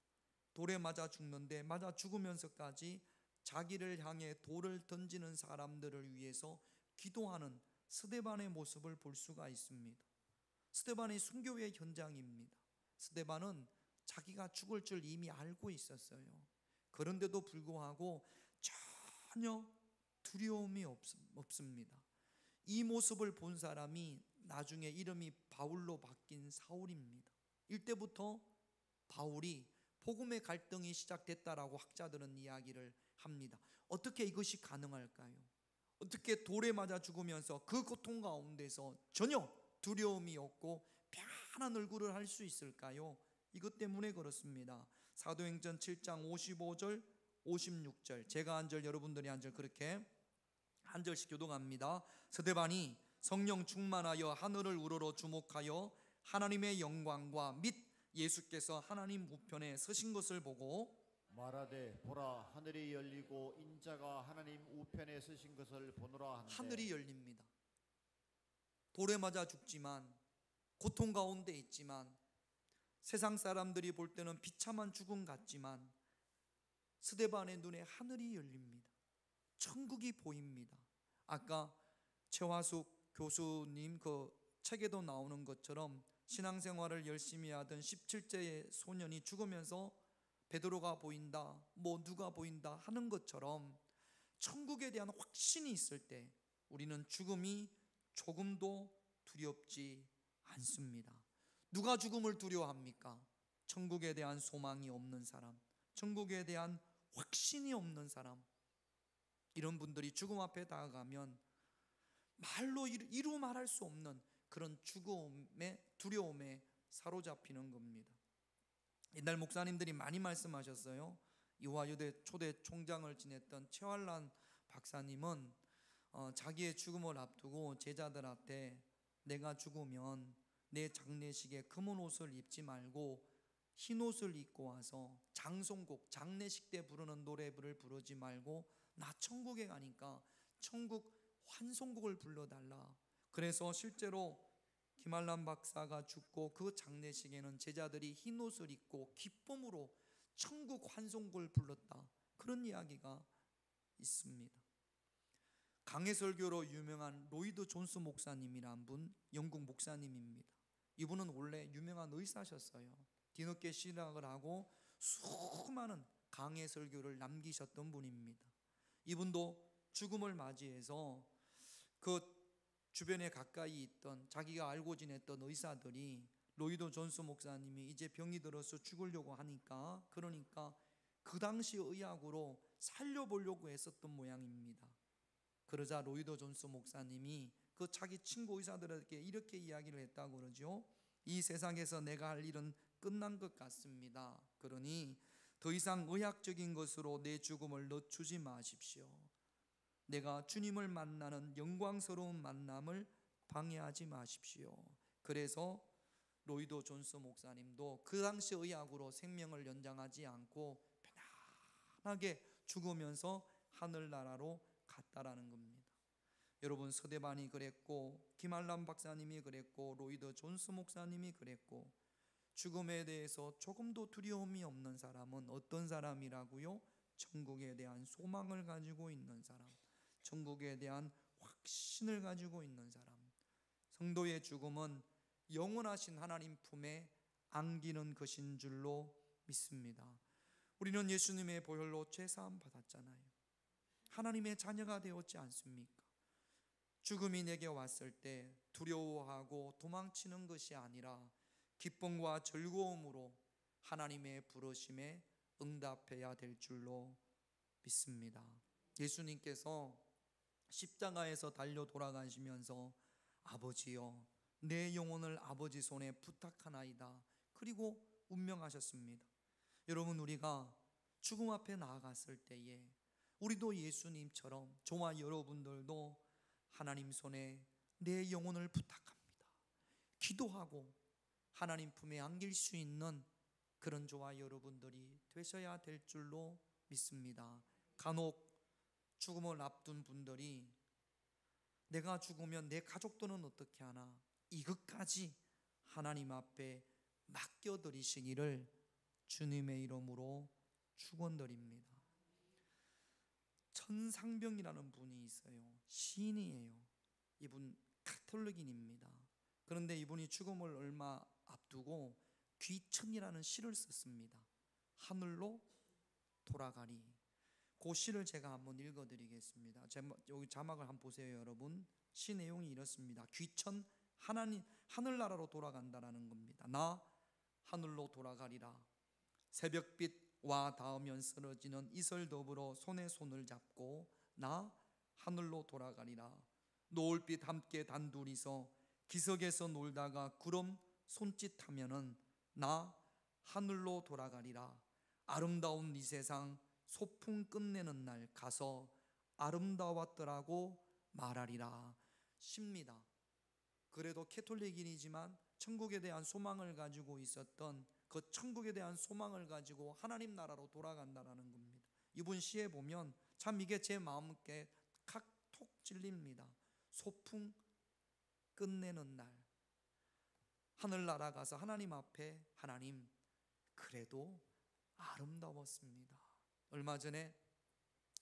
돌에 맞아 죽는데 맞아 죽으면서까지 자기를 향해 돌을 던지는 사람들을 위해서 기도하는 스데반의 모습을 볼 수가 있습니다. 스데반이 순교의 현장입니다. 스데반은 자기가 죽을 줄 이미 알고 있었어요. 그런데도 불구하고 전혀 두려움이 없습니다. 이 모습을 본 사람이 나중에 이름이 바울로 바뀐 사울입니다. 이때부터 바울이 복음의 갈등이 시작됐다라고 학자들은 이야기를 합니다. 어떻게 이것이 가능할까요? 어떻게 돌에 맞아 죽으면서 그 고통 가운데서 전혀 두려움이 없고 편안한 얼굴을 할 수 있을까요? 이것 때문에 그렇습니다. 사도행전 7장 55절 56절 제가 한 절 여러분들이 한 절 그렇게 한 절씩 교독합니다. 스데반이 성령 충만하여 하늘을 우러러 주목하여 하나님의 영광과 및 예수께서 하나님 우편에 서신 것을 보고 말하되 보라 하늘이 열리고 인자가 하나님 우편에 서신 것을 보노라 하는데 하늘이 열립니다. 돌에 맞아 죽지만 고통 가운데 있지만 세상 사람들이 볼 때는 비참한 죽음 같지만 스데반의 눈에 하늘이 열립니다. 천국이 보입니다. 아까 최화숙 교수님 그 책에도 나오는 것처럼 신앙생활을 열심히 하던 17세의 소년이 죽으면서 베드로가 보인다, 뭐 누가 보인다 하는 것처럼 천국에 대한 확신이 있을 때 우리는 죽음이 조금도 두렵지 않습니다. 누가 죽음을 두려워합니까? 천국에 대한 소망이 없는 사람, 천국에 대한 확신이 없는 사람, 이런 분들이 죽음 앞에 다가가면 말로 이루 말할 수 없는 그런 죽음의 두려움에 사로잡히는 겁니다. 옛날 목사님들이 많이 말씀하셨어요. 이화여대 초대 총장을 지냈던 최환란 박사님은 자기의 죽음을 앞두고 제자들한테 내가 죽으면 내 장례식에 검은 옷을 입지 말고 흰 옷을 입고 와서 장송곡, 장례식 때 부르는 노래를 부르지 말고 나 천국에 가니까 천국 환송곡을 불러달라. 그래서 실제로 김한란 박사가 죽고 그 장례식에는 제자들이 흰 옷을 입고 기쁨으로 천국 환송곡을 불렀다, 그런 이야기가 있습니다. 강해설교로 유명한 로이드 존스 목사님이란 분, 영국 목사님입니다. 이분은 원래 유명한 의사셨어요. 뒤늦게 신학을 하고 수많은 강해설교를 남기셨던 분입니다. 이분도 죽음을 맞이해서 그 주변에 가까이 있던 자기가 알고 지냈던 의사들이 로이드 존스 목사님이 이제 병이 들어서 죽으려고 하니까, 그러니까 그 당시 의학으로 살려보려고 했었던 모양입니다. 그러자 로이드 존스 목사님이 그 자기 친구 의사들에게 이렇게 이야기를 했다고 그러죠. 이 세상에서 내가 할 일은 끝난 것 같습니다. 그러니 더 이상 의학적인 것으로 내 죽음을 늦추지 마십시오. 내가 주님을 만나는 영광스러운 만남을 방해하지 마십시오. 그래서 로이드 존스 목사님도 그 당시 의학으로 생명을 연장하지 않고 편안하게 죽으면서 하늘나라로 갔다라는 겁니다. 여러분, 서대반이 그랬고 김한란 박사님이 그랬고 로이드 존스 목사님이 그랬고, 죽음에 대해서 조금도 두려움이 없는 사람은 어떤 사람이라고요? 천국에 대한 소망을 가지고 있는 사람, 천국에 대한 확신을 가지고 있는 사람. 성도의 죽음은 영원하신 하나님 품에 안기는 것인 줄로 믿습니다. 우리는 예수님의 보혈로 죄사함 받았잖아요. 하나님의 자녀가 되었지 않습니까? 죽음이 내게 왔을 때 두려워하고 도망치는 것이 아니라 기쁨과 즐거움으로 하나님의 부르심에 응답해야 될 줄로 믿습니다. 예수님께서 십자가에서 달려 돌아가시면서 아버지여 내 영혼을 아버지 손에 부탁하나이다, 그리고 운명하셨습니다. 여러분, 우리가 죽음 앞에 나아갔을 때에 우리도 예수님처럼 저와 여러분들도 하나님 손에 내 영혼을 부탁합니다. 기도하고 하나님 품에 안길 수 있는 그런 저와 여러분들이 되셔야 될 줄로 믿습니다. 간혹 죽음을 앞둔 분들이 내가 죽으면 내 가족들은 어떻게 하나, 이것까지 하나님 앞에 맡겨드리시기를 주님의 이름으로 축원드립니다. 천상병이라는 분이 있어요. 시인이에요. 이분 가톨릭인입니다. 그런데 이분이 죽음을 얼마 앞두고 귀천이라는 시를 썼습니다. 하늘로 돌아가리. 그 시를 제가 한번 읽어드리겠습니다. 여기 자막을 한번 보세요, 여러분. 시 내용이 이렇습니다. 귀천, 하늘나라로 돌아간다라는 겁니다. 나 하늘로 돌아가리라. 새벽빛와 닿으면 쓰러지는 이슬 더불어 손에 손을 잡고 나 하늘로 돌아가리라. 노을빛 함께 단둘이서 기슭에서 놀다가 구름 손짓하면은 나 하늘로 돌아가리라. 아름다운 이 세상 소풍 끝내는 날 가서 아름다웠더라고 말하리라. 쉽니다. 그래도 캐톨릭인이지만 천국에 대한 소망을 가지고 있었던 그 천국에 대한 소망을 가지고 하나님 나라로 돌아간다라는 겁니다. 이분 시에 보면 참 이게 제 마음께 칵톡 찔립니다. 소풍 끝내는 날 하늘나라 가서 하나님 앞에 하나님 그래도 아름다웠습니다. 얼마 전에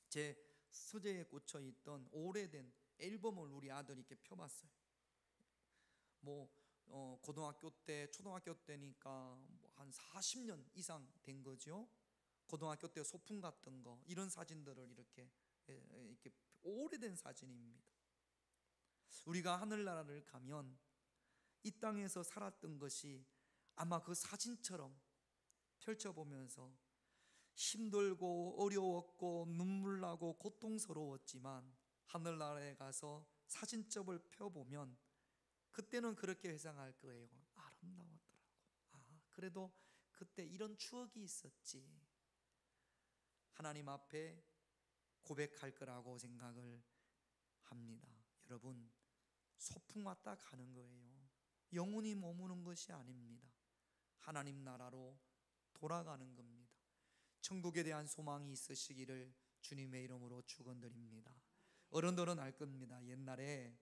제 서재에 꽂혀 있던 오래된 앨범을 우리 아들이 이렇게 펴봤어요. 고등학교 때, 초등학교 때니까 한 40년 이상 된 거죠. 고등학교 때 소풍 갔던 거, 이런 사진들을 이렇게 오래된 사진입니다. 우리가 하늘나라를 가면 이 땅에서 살았던 것이 아마 그 사진처럼 펼쳐보면서 힘들고 어려웠고 눈물나고 고통스러웠지만 하늘나라에 가서 사진첩을 펴보면 그때는 그렇게 회상할 거예요. 아름다웠더라고. 그래도 그때 이런 추억이 있었지. 하나님 앞에 고백할 거라고 생각을 합니다. 여러분, 소풍 왔다 가는 거예요. 영원히 머무는 것이 아닙니다. 하나님 나라로 돌아가는 겁니다. 천국에 대한 소망이 있으시기를 주님의 이름으로 축원드립니다. 어른들은 알 겁니다. 옛날에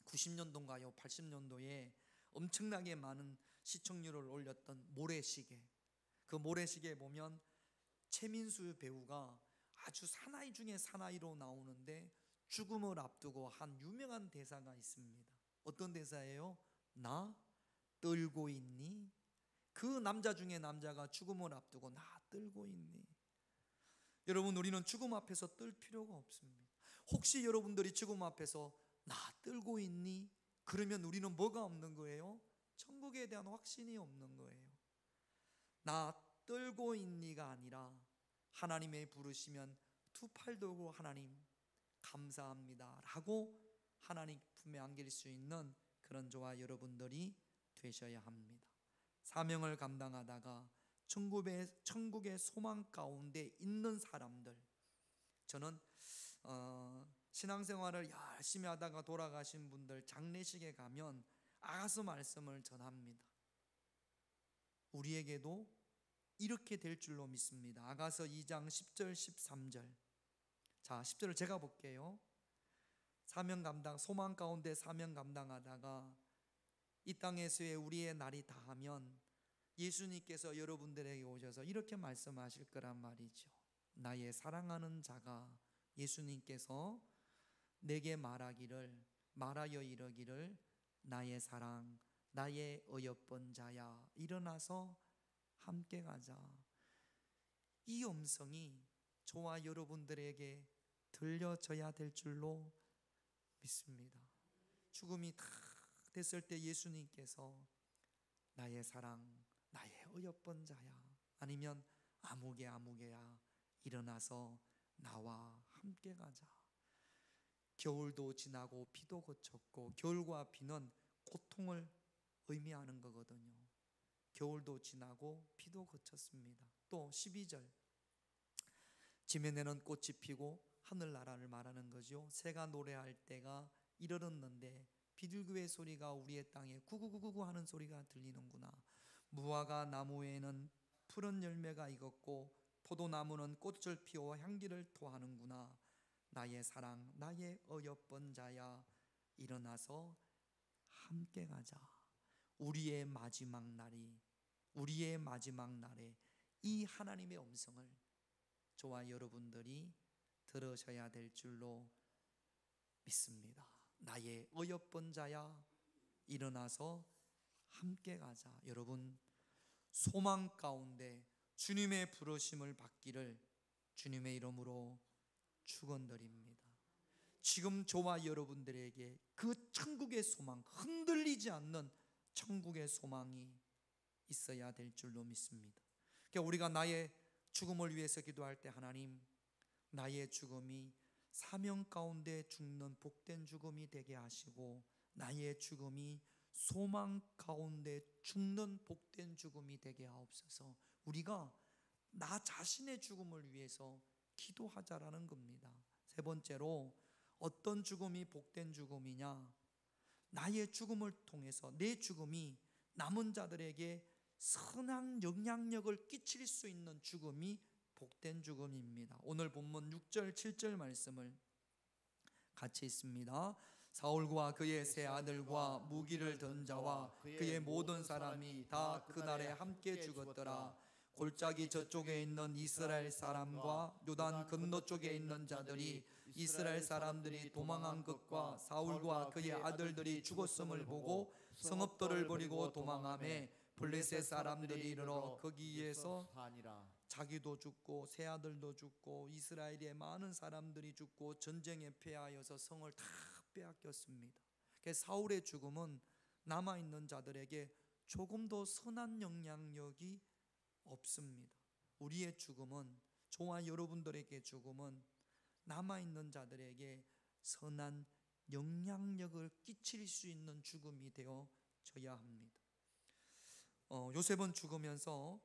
90년도인가요? 80년도에 엄청나게 많은 시청률을 올렸던 모래시계. 그 모래시계에 보면 최민수 배우가 아주 사나이 중에 사나이로 나오는데 죽음을 앞두고 한 유명한 대사가 있습니다. 어떤 대사예요? 나 떨고 있니? 그 남자 중에 남자가 죽음을 앞두고 나 떨고 있니? 여러분, 우리는 죽음 앞에서 떨 필요가 없습니다. 혹시 여러분들이 죽음 앞에서 나 떨고 있니? 그러면 우리는 뭐가 없는 거예요? 천국에 대한 확신이 없는 거예요. 나 떨고 있니가 아니라 하나님의 부르시면 두 팔 들고 하나님 감사합니다 라고 하나님 품에 안길 수 있는 그런 저와 여러분들이 되셔야 합니다. 사명을 감당하다가 천국의 소망 가운데 있는 사람들, 저는 신앙생활을 열심히 하다가 돌아가신 분들 장례식에 가면 아가서 말씀을 전합니다. 우리에게도 이렇게 될 줄로 믿습니다. 아가서 2장 10절 13절. 자, 10절을 제가 볼게요. 사명 감당, 소망 가운데 사명 감당하다가 이 땅에서의 우리의 날이 다하면 예수님께서 여러분들에게 오셔서 이렇게 말씀하실 거란 말이죠. 나의 사랑하는 자가, 예수님께서 내게 말하여 이르기를 나의 사랑, 나의 어여쁜 자야, 일어나서 함께 가자. 이 음성이 저와 여러분들에게 들려져야 될 줄로 믿습니다. 죽음이 다 됐을 때 예수님께서 나의 사랑, 나의 어여쁜 자야, 아니면 아무개야 일어나서 나와 함께 가자. 겨울도 지나고 비도 그쳤고, 겨울과 비는 고통을 의미하는 거거든요. 겨울도 지나고 비도 그쳤습니다. 또 12절, 지면에는 꽃이 피고 하늘나라를 말하는 거죠. 새가 노래할 때가 이르렀는데 비둘기의 소리가 우리의 땅에 구구구구 하는 소리가 들리는구나. 무화과 나무에는 푸른 열매가 익었고 포도나무는 꽃을 피워 향기를 토하는구나. 나의 사랑, 나의 어여쁜 자야, 일어나서 함께 가자. 우리의 마지막 날에 이 하나님의 음성을 저와 여러분들이 들으셔야 될 줄로 믿습니다. 나의 어여쁜 자야, 일어나서 함께 가자. 여러분, 소망 가운데 주님의 부르심을 받기를 주님의 이름으로 축원드립니다. 지금 저와 여러분들에게 그 천국의 소망, 흔들리지 않는 천국의 소망이 있어야 될 줄로 믿습니다. 그러니까 우리가 나의 죽음을 위해서 기도할 때, 하나님, 나의 죽음이 사명 가운데 죽는 복된 죽음이 되게 하시고 나의 죽음이 소망 가운데 죽는 복된 죽음이 되게 하옵소서. 우리가 나 자신의 죽음을 위해서 기도하자라는 겁니다. 세 번째로, 어떤 죽음이 복된 죽음이냐? 나의 죽음을 통해서 내 죽음이 남은 자들에게 선한 영향력을 끼칠 수 있는 죽음이 복된 죽음입니다. 오늘 본문 6절 7절 말씀을 같이 읽습니다. 사울과 그의 세 아들과 무기를 든 자와 그의 모든 사람이 다 그날에 함께 죽었더라. 골짜기 저쪽에 있는 이스라엘 사람과 요단 건너쪽에 있는 자들이 이스라엘 사람들이 도망한 것과 사울과 그의 아들들이 죽었음을 보고 성읍들을 버리고 도망하매 블레셋 사람들이 이르러 거기에서 자기도 죽고 세 아들도 죽고 이스라엘의 많은 사람들이 죽고 전쟁에 패하여서 성을 다 빼앗겼습니다. 사울의 죽음은 남아있는 자들에게 조금도 선한 영향력이 없습니다. 우리의 죽음은, 저와 여러분들에게 죽음은 남아있는 자들에게 선한 영향력을 끼칠 수 있는 죽음이 되어져야 합니다. 요셉은 죽으면서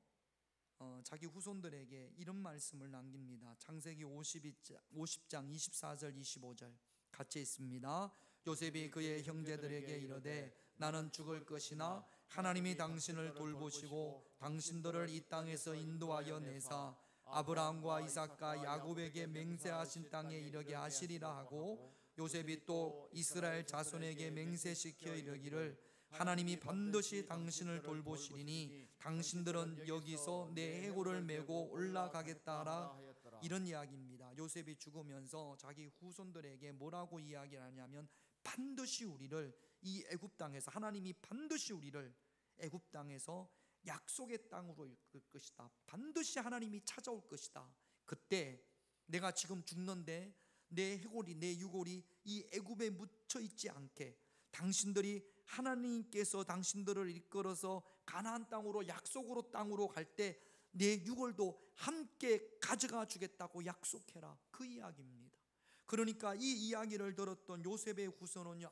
자기 후손들에게 이런 말씀을 남깁니다. 창세기 50장 24절 25절 같이 있습니다. 요셉이 그의 형제들에게 이르되 나는 죽을 것이나 하나님이 당신을 돌보시고 당신들을 이 땅에서 인도하여 내사 아브라함과 이삭과 야곱에게 맹세하신 땅에 이르게 하시리라 하고, 요셉이 또 이스라엘 자손에게 맹세시켜 이르기를 하나님이 반드시 당신을 돌보시리니 당신들은 여기서 내 해골을 메고 올라가겠다 하라. 이런 이야기입니다. 요셉이 죽으면서 자기 후손들에게 뭐라고 이야기를 하냐면, 반드시 우리를 이 애굽 땅에서, 하나님이 반드시 우리를 애굽 땅에서 약속의 땅으로 이끌 것이다. 반드시 하나님이 찾아올 것이다. 그때 내가 지금 죽는데 내 해골이, 내 유골이 이 애굽에 묻혀 있지 않게 당신들이, 하나님께서 당신들을 이끌어서 가나안 땅으로, 약속으로 땅으로 갈 때 내 유골도 함께 가져가 주겠다고 약속해라. 그 이야기입니다. 그러니까 이 이야기를 들었던 요셉의 후손은요,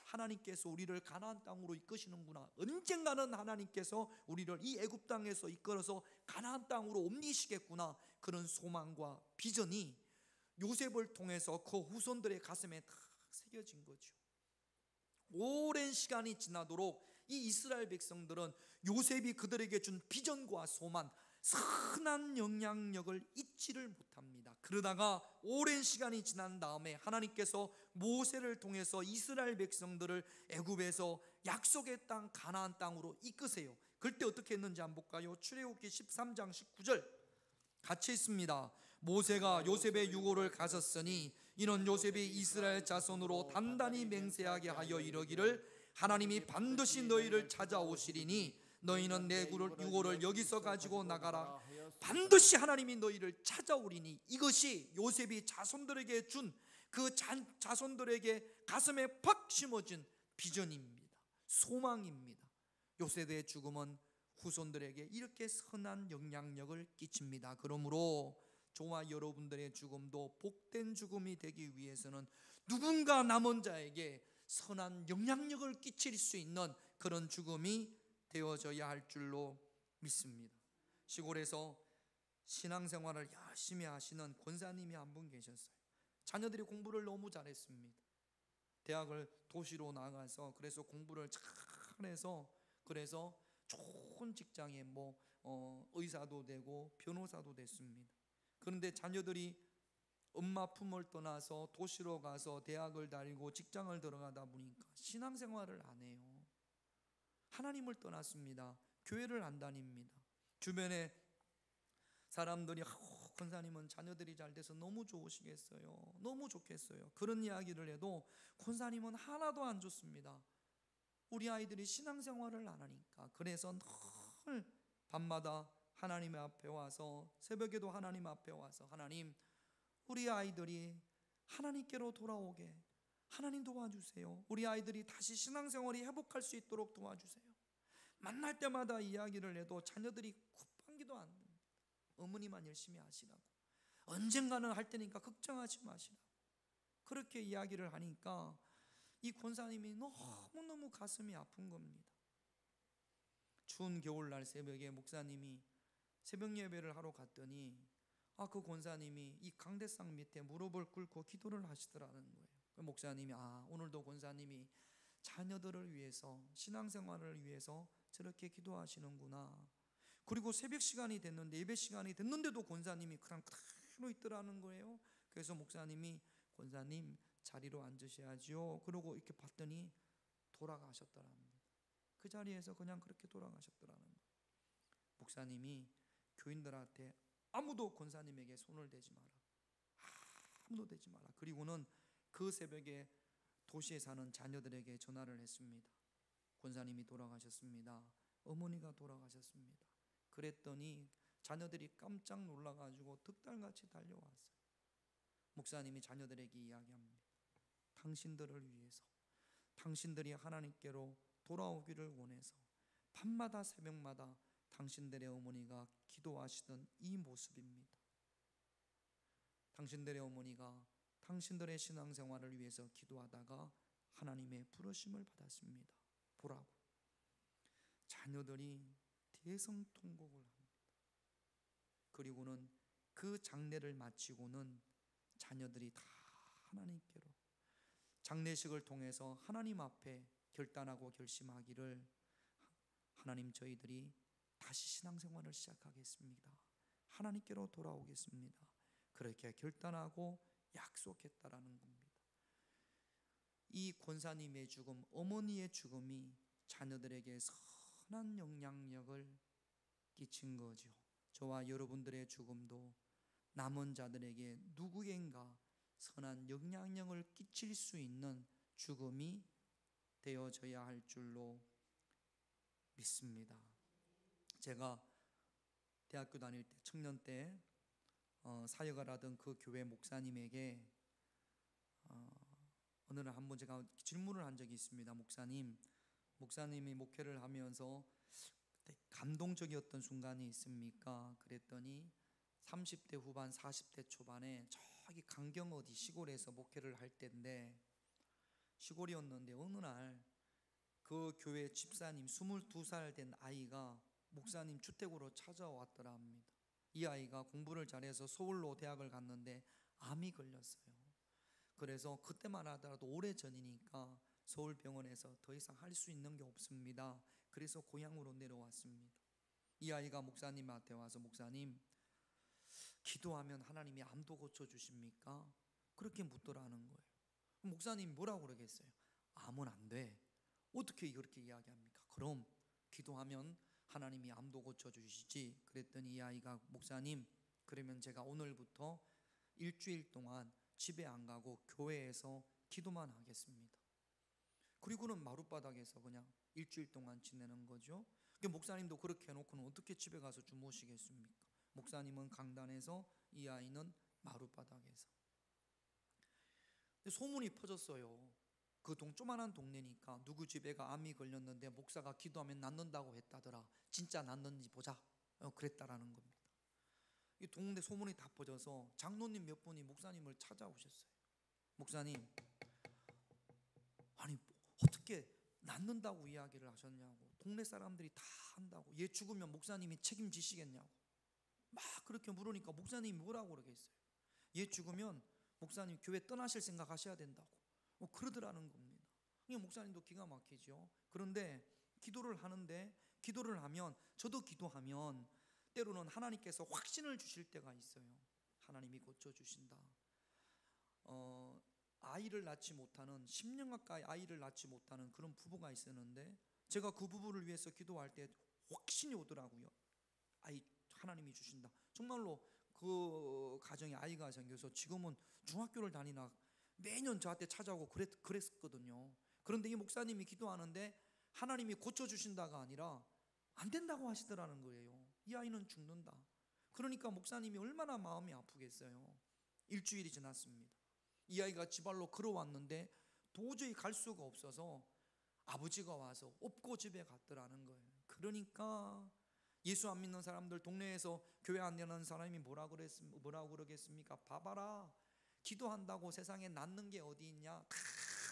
하나님께서 우리를 가나안 땅으로 이끄시는구나. 언젠가는 하나님께서 우리를 이 애굽 땅에서 이끌어서 가나안 땅으로 옮기시겠구나. 그런 소망과 비전이 요셉을 통해서 그 후손들의 가슴에 다 새겨진 거죠. 오랜 시간이 지나도록 이 이스라엘 백성들은 요셉이 그들에게 준 비전과 소망, 선한 영향력을 잊지를 못합니다. 그러다가 오랜 시간이 지난 다음에 하나님께서 모세를 통해서 이스라엘 백성들을 애굽에서 약속의 땅 가나안 땅으로 이끄세요. 그때 어떻게 했는지 한번 볼까요? 출애굽기 13장 19절 같이 있습니다. 모세가 요셉의 유고를 가졌으니 이는 요셉이 이스라엘 자손으로 단단히 맹세하게 하여 이르기를 하나님이 반드시 너희를 찾아오시리니 너희는 내 유고를 여기서 가지고 나가라. 반드시 하나님이 너희를 찾아오리니. 이것이 요셉이 자손들에게 준 그 자손들에게 가슴에 팍 심어진 비전입니다. 소망입니다. 요셉의 죽음은 후손들에게 이렇게 선한 영향력을 끼칩니다. 그러므로 저와 여러분들의 죽음도 복된 죽음이 되기 위해서는 누군가 남은 자에게 선한 영향력을 끼칠 수 있는 그런 죽음이 되어져야 할 줄로 믿습니다. 시골에서 신앙생활을 열심히 하시는 권사님이 한 분 계셨어요. 자녀들이 공부를 너무 잘했습니다. 대학을 도시로 나가서 그래서 공부를 잘해서 그래서 좋은 직장에 의사도 되고 변호사도 됐습니다. 그런데 자녀들이 엄마 품을 떠나서 도시로 가서 대학을 다니고 직장을 들어가다 보니까 신앙생활을 안 해요. 하나님을 떠났습니다. 교회를 안 다닙니다. 주변에 사람들이 권사님은 자녀들이 잘 돼서 너무 좋으시겠어요. 너무 좋겠어요. 그런 이야기를 해도 권사님은 하나도 안 좋습니다. 우리 아이들이 신앙생활을 안 하니까. 그래서 늘 밤마다 하나님 앞에 와서, 새벽에도 하나님 앞에 와서, 하나님, 우리 아이들이 하나님께로 돌아오게 하나님 도와주세요. 우리 아이들이 다시 신앙생활이 회복할 수 있도록 도와주세요. 만날 때마다 이야기를 해도 자녀들이 굿방기도 안 됩니다. 어머니만 열심히 하시라고, 언젠가는 할 테니까 걱정하지 마시라고 그렇게 이야기를 하니까 이 권사님이 너무너무 가슴이 아픈 겁니다. 추운 겨울날 새벽에 목사님이 새벽 예배를 하러 갔더니 그 권사님이 이 강대상 밑에 무릎을 꿇고 기도를 하시더라는 거예요. 목사님이 오늘도 권사님이 자녀들을 위해서, 신앙생활을 위해서 저렇게 기도하시는구나. 그리고 새벽 시간이 됐는데, 예배 시간이 됐는데도 권사님이 그냥 그대로 있더라는 거예요. 그래서 목사님이 권사님 자리로 앉으셔야지요. 그러고 이렇게 봤더니 돌아가셨더랍니다. 그 자리에서 그냥 그렇게 돌아가셨더라는 거예요. 목사님이 교인들한테 아무도 권사님에게 손을 대지 마라, 아무도 대지 마라. 그리고는 그 새벽에 도시에 사는 자녀들에게 전화를 했습니다. 권사님이 돌아가셨습니다. 어머니가 돌아가셨습니다. 그랬더니 자녀들이 깜짝 놀라가지고 득달같이 달려왔어요. 목사님이 자녀들에게 이야기합니다. 당신들을 위해서, 당신들이 하나님께로 돌아오기를 원해서 밤마다 새벽마다 당신들의 어머니가 기도하시던 이 모습입니다. 당신들의 어머니가 당신들의 신앙생활을 위해서 기도하다가 하나님의 부르심을 받았습니다. 보라고. 자녀들이 대성통곡을 합니다. 그리고는 그 장례를 마치고는 자녀들이 다 하나님께로 장례식을 통해서 하나님 앞에 결단하고 결심하기를, 하나님, 저희들이 다시 신앙생활을 시작하겠습니다. 하나님께로 돌아오겠습니다. 그렇게 결단하고 약속했다라는 겁니다. 이 권사님의 죽음, 어머니의 죽음이 자녀들에게 선한 영향력을 끼친 거죠. 저와 여러분들의 죽음도 남은 자들에게 누구인가 선한 영향력을 끼칠 수 있는 죽음이 되어져야 할 줄로 믿습니다. 제가 대학교 다닐 때, 청년 때 사역을 하던 그 교회 목사님에게 어느 날 한번 제가 질문을 한 적이 있습니다. 목사님이 목회를 하면서 감동적이었던 순간이 있습니까? 그랬더니 30대 후반 40대 초반에 저기 강경 어디 시골에서 목회를 할 때인데, 시골이었는데 어느 날 그 교회 집사님 22살 된 아이가 목사님 주택으로 찾아왔더라 합니다. 이 아이가 공부를 잘해서 서울로 대학을 갔는데 암이 걸렸어요. 그래서 그때만 하더라도 오래전이니까 서울병원에서 더 이상 할 수 있는 게 없습니다. 그래서 고향으로 내려왔습니다. 이 아이가 목사님한테 와서, 목사님, 기도하면 하나님이 암도 고쳐주십니까? 그렇게 묻더라는 거예요. 목사님이 뭐라고 그러겠어요? 암은 안 돼. 어떻게 그렇게 이야기합니까? 그럼 기도하면 하나님이 암도 고쳐주시지. 그랬더니 이 아이가, 목사님, 그러면 제가 오늘부터 일주일 동안 집에 안 가고 교회에서 기도만 하겠습니다. 그리고는 마룻바닥에서 그냥 일주일 동안 지내는 거죠. 목사님도 그렇게 해놓고는 어떻게 집에 가서 주무시겠습니까? 목사님은 강단에서, 이 아이는 마룻바닥에서. 근데 소문이 퍼졌어요. 그 조그만한 동네니까 누구 집 애가 암이 걸렸는데 목사가 기도하면 낫는다고 했다더라. 진짜 낫는지 보자. 그랬다라는 겁니다. 이 동네 소문이 다 퍼져서 장로님 몇 분이 목사님을 찾아오셨어요. 목사님, 아니 어떻게 낫는다고 이야기를 하셨냐고. 동네 사람들이 다 한다고. 얘 죽으면 목사님이 책임지시겠냐고 막 그렇게 물으니까 목사님이 뭐라고 그러겠어요? 얘 죽으면 목사님 교회 떠나실 생각 하셔야 된다고 그러더라는 겁니다. 목사님도 기가 막히죠. 그런데 기도를 하는데, 기도를 하면, 저도 기도하면 때로는 하나님께서 확신을 주실 때가 있어요. 하나님이 고쳐주신다. 아이를 낳지 못하는, 10년 가까이 아이를 낳지 못하는 그런 부부가 있었는데, 제가 그 부부를 위해서 기도할 때 확신이 오더라고요. 아이 하나님이 주신다. 정말로 그 가정에 아이가 생겨서 지금은 중학교를 다니나 매년 저한테 찾아오고 그랬거든요. 그런데 이 목사님이 기도하는데 하나님이 고쳐주신다가 아니라 안 된다고 하시더라는 거예요. 이 아이는 죽는다. 그러니까 목사님이 얼마나 마음이 아프겠어요. 일주일이 지났습니다. 이 아이가 지발로 걸어왔는데 도저히 갈 수가 없어서 아버지가 와서 업고 집에 갔더라는 거예요. 그러니까 예수 안 믿는 사람들, 동네에서 교회 안 되는 사람이 뭐라고 그러겠습니까? 봐봐라, 기도한다고 세상에 낫는 게 어디 있냐? 다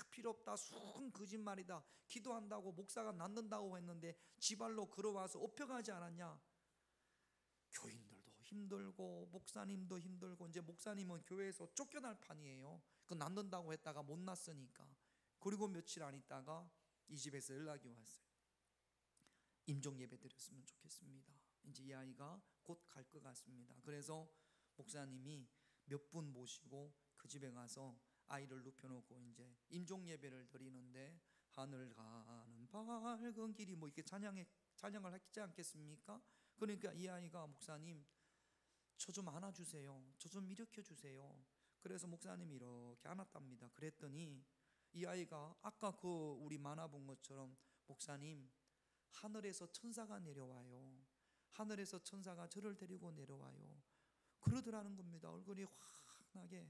필요 없다, 순 거짓말이다. 기도한다고 목사가 낫는다고 했는데 지발로 걸어와서 업혀가지 않았냐? 교인들도 힘들고 목사님도 힘들고, 이제 목사님은 교회에서 쫓겨날 판이에요. 그 낫는다고 했다가 못 낫으니까. 그리고 며칠 안 있다가 이 집에서 연락이 왔어요. 임종 예배 드렸으면 좋겠습니다. 이제 이 아이가 곧 갈 것 같습니다. 그래서 목사님이 몇 분 모시고 그 집에 가서 아이를 눕혀놓고 이제 임종 예배를 드리는데, 하늘 가는 밝은 길이 뭐 이렇게 찬양을 하지 않겠습니까? 그러니까 이 아이가, 목사님 저 좀 안아주세요, 저 좀 일으켜주세요. 그래서 목사님이 이렇게 안았답니다. 그랬더니 이 아이가 아까 그 우리 만화 본 것처럼, 목사님 하늘에서 천사가 내려와요. 하늘에서 천사가 저를 데리고 내려와요. 그러더라는 겁니다. 얼굴이 환하게.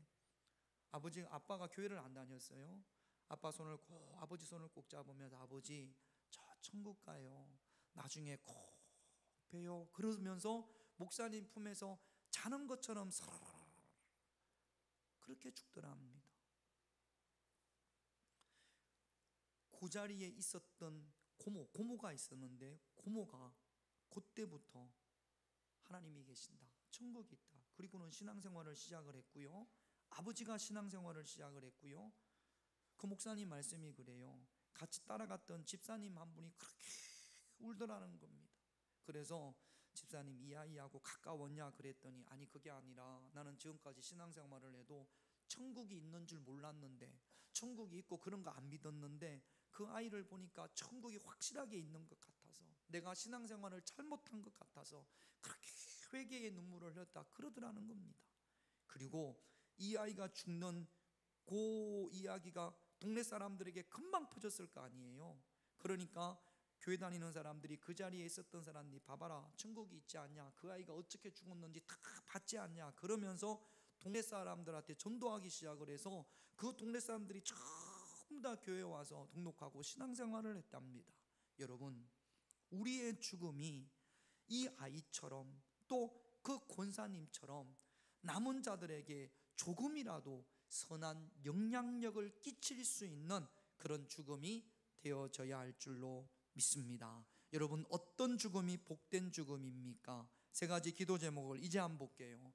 아빠가 교회를 안 다녔어요. 아버지 손을 꼭 잡으면서, 아버지 저 천국 가요. 나중에 꼭 봬요. 그러면서 목사님 품에서 자는 것처럼 그렇게 죽더랍니다. 그 자리에 있었던 고모가 있었는데 고모가 그때부터 하나님이 계신다, 천국이 있다, 그리고는 신앙생활을 시작을 했고요. 아버지가 신앙생활을 시작을 했고요. 그 목사님 말씀이 그래요. 같이 따라갔던 집사님 한 분이 그렇게 울더라는 겁니다. 그래서 집사님, 이 아이하고 가까웠냐 그랬더니 아니, 그게 아니라 나는 지금까지 신앙생활을 해도 천국이 있는 줄 몰랐는데, 천국이 있고 그런 거 안 믿었는데 그 아이를 보니까 천국이 확실하게 있는 것 같아서, 내가 신앙생활을 잘못한 것 같아서 그렇게 회개의 눈물을 흘렸다 그러더라는 겁니다. 그리고 이 아이가 죽는 그 이야기가 동네 사람들에게 금방 퍼졌을 거 아니에요. 그러니까 교회 다니는 사람들이, 그 자리에 있었던 사람들이 봐봐라, 천국이 있지 않냐, 그 아이가 어떻게 죽었는지 다 봤지 않냐, 그러면서 동네 사람들한테 전도하기 시작을 해서 그 동네 사람들이 전부 다 교회에 와서 등록하고 신앙생활을 했답니다. 여러분, 우리의 죽음이 이 아이처럼 또 그 권사님처럼 남은 자들에게 조금이라도 선한 영향력을 끼칠 수 있는 그런 죽음이 되어져야 할 줄로 믿습니다. 여러분, 어떤 죽음이 복된 죽음입니까? 세 가지 기도 제목을 이제 한번 볼게요.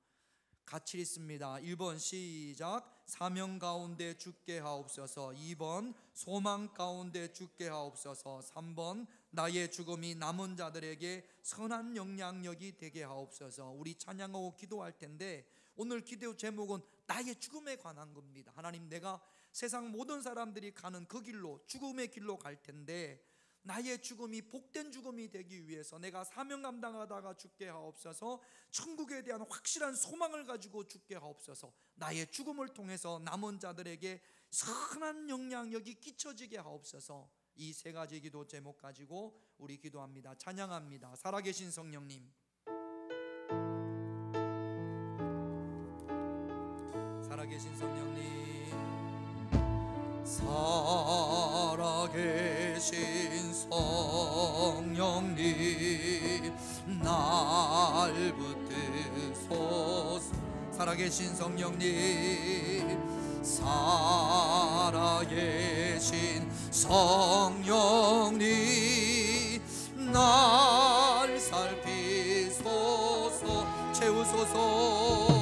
같이 읽습니다. 1번 시작. 사명 가운데 죽게 하옵소서. 2번 소망 가운데 죽게 하옵소서. 3번 나의 죽음이 남은 자들에게 선한 영향력이 되게 하옵소서. 우리 찬양하고 기도할 텐데 오늘 기도 제목은 나의 죽음에 관한 겁니다. 하나님, 내가 세상 모든 사람들이 가는 그 길로, 죽음의 길로 갈 텐데 나의 죽음이 복된 죽음이 되기 위해서 내가 사명 감당하다가 죽게 하옵소서. 천국에 대한 확실한 소망을 가지고 죽게 하옵소서. 나의 죽음을 통해서 남은 자들에게 선한 영향력이 끼쳐지게 하옵소서. 이 세 가지 기도 제목 가지고 우리 기도합니다. 찬양합니다. 살아계신 성령님, 살아계신 성령님, 살아계신 성령님, 날 붙드소서. 살아계신 성령님, 살아계신 성령님, 날 살피소서. 채우소서.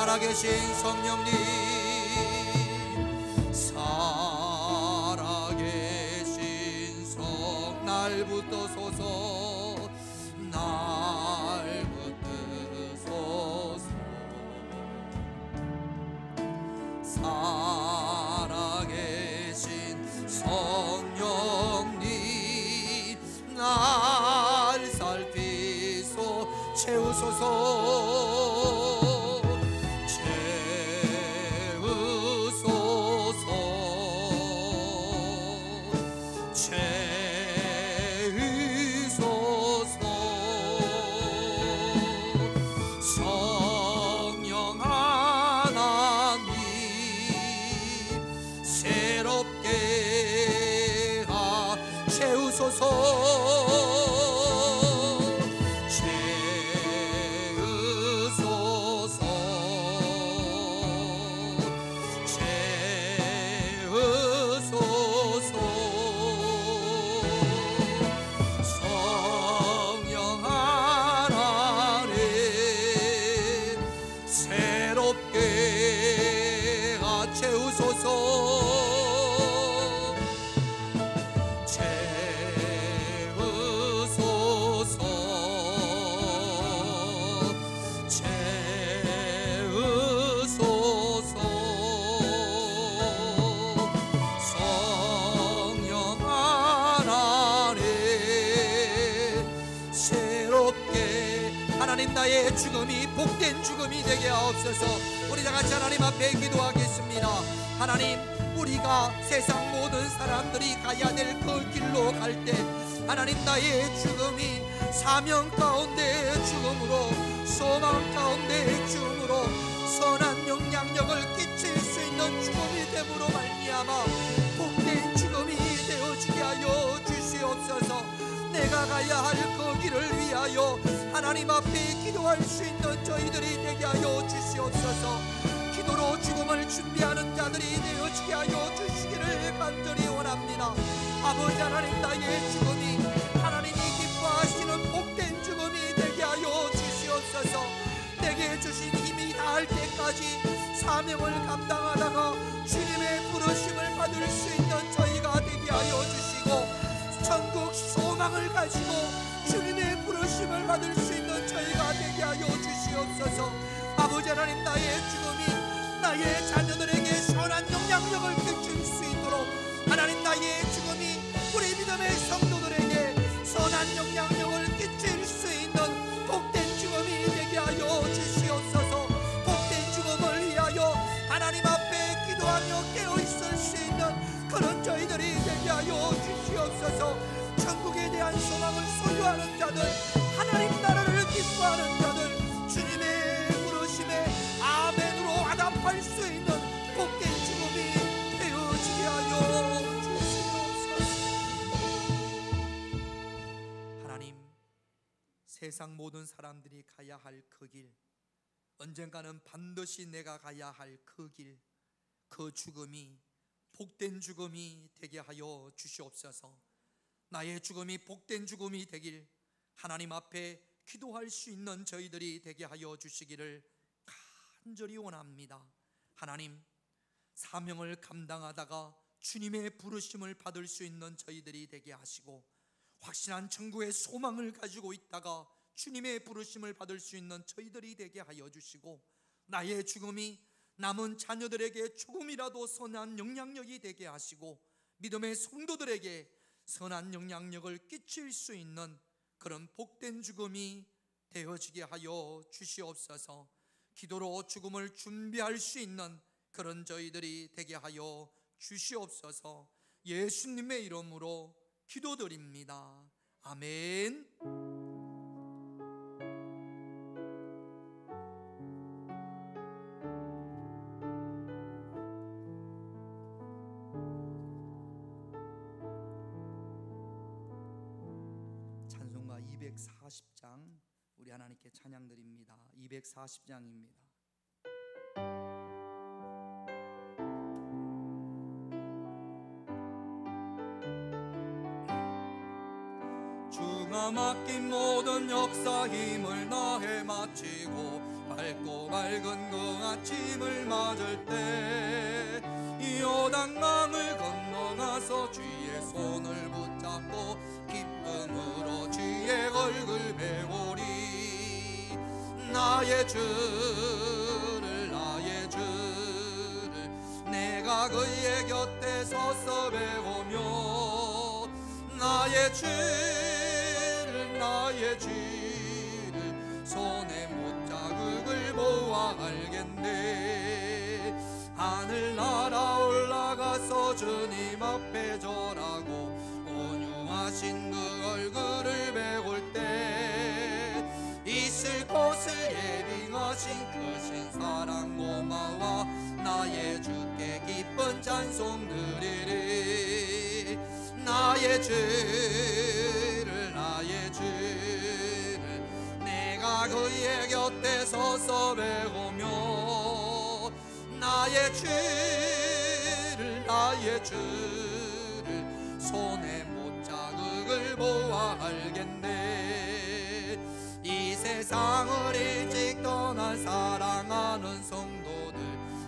살아계신 성령님, 살아계신 성, 날 붙드소서. 날 붙드소서. 살아계신 성령님, 날 살피소. 채우소서. 나의 죽음이 복된 죽음이 되게 하옵소서. 우리 다 같이 하나님 앞에 기도하겠습니다. 하나님, 우리가 세상 모든 사람들이 가야 될 그 길로 갈 때 하나님, 나의 죽음이 사명 가운데 죽음으로, 소망 가운데 죽음으로 선한 영향력을 끼칠 수 있는 죽음이 됨으로 말미암아 복된 죽음이 되어지게 하여 주시옵소서. 내가 가야 할 그 길을 위하여 하나님 앞에 기도할 수 있는 저희들이 되게 하여 주시옵소서. 기도로 죽음을 준비하는 자들이 되어지게 하여 주시기를 간절히 원합니다. 아버지 하나님, 나의 죽음이 하나님이 기뻐하시는 복된 죽음이 되게 하여 주시옵소서. 내게 주신 힘이 다할 때까지 사명을 감당하다가 주님의 부르심을 받을 수 있는 저희가 되게 하여 주시고, 천국 소망을 가지고 주님의 부르심을 받을 수 있는 저희가 되게 하여 주시옵소서. 아버지 하나님, 나의 죽음이 나의 자녀들에게 선한 영향력을 끼칠 수 있도록 하나님, 나의 죽음이 우리 믿음의 성도들에게 선한 영향력을 끼칠 수 있는 복된 죽음이 되게 하여 주시옵소서. 복된 죽음을 위하여 하나님 앞에 기도하며 깨어있을 수 있는 그런 저희들이 되게 하여 주시옵소서. 천국에 대한 소망을 소유하는 자들, 하나님 나라를 기뻐하는 자들, 주님의 부르심에 아멘으로 화답할 수 있는 복된 죽음이 되어지게 하여 주시옵소서. 하나님, 세상 모든 사람들이 가야 할 그 길, 언젠가는 반드시 내가 가야 할 그 길, 그 죽음이 복된 죽음이 되게 하여 주시옵소서. 나의 죽음이 복된 죽음이 되길 하나님 앞에 기도할 수 있는 저희들이 되게 하여 주시기를 간절히 원합니다. 하나님, 사명을 감당하다가 주님의 부르심을 받을 수 있는 저희들이 되게 하시고, 확실한 천국의 소망을 가지고 있다가 주님의 부르심을 받을 수 있는 저희들이 되게 하여 주시고, 나의 죽음이 남은 자녀들에게 조금이라도 선한 영향력이 되게 하시고, 믿음의 성도들에게 선한 영향력을 끼칠 수 있는 그런 복된 죽음이 되어지게 하여 주시옵소서. 기도로 죽음을 준비할 수 있는 그런 저희들이 되게 하여 주시옵소서. 예수님의 이름으로 기도드립니다. 아멘. 찬송가 240장 우리 하나님께 찬양드립니다. 240장입니다. 주가 맡긴 모든 역사 힘을 나에 마치고 밝고 맑은 그 아침을 맞을 때 요단강을 건너가서 주의 손을 붙잡고 기쁨으로 주의 얼굴 배우리. 나의 주를 내가 그의 곁에 서서 배우며 나의 주를 손에 못자국을 보아 알겠네. 하늘 날아 올라가서 주님 앞에 절하고 온유하신 그 얼굴을 배울 때 있을 곳을 예비하신 크신 사랑 고마워 나의 주께 기쁜 찬송 드리리. 나의 주를 내가 그의 곁에 서서 배우며 나의 주를 손에 못자국을 보아 알겠네. 이 세상을 일찍 떠난 사랑하는 성도들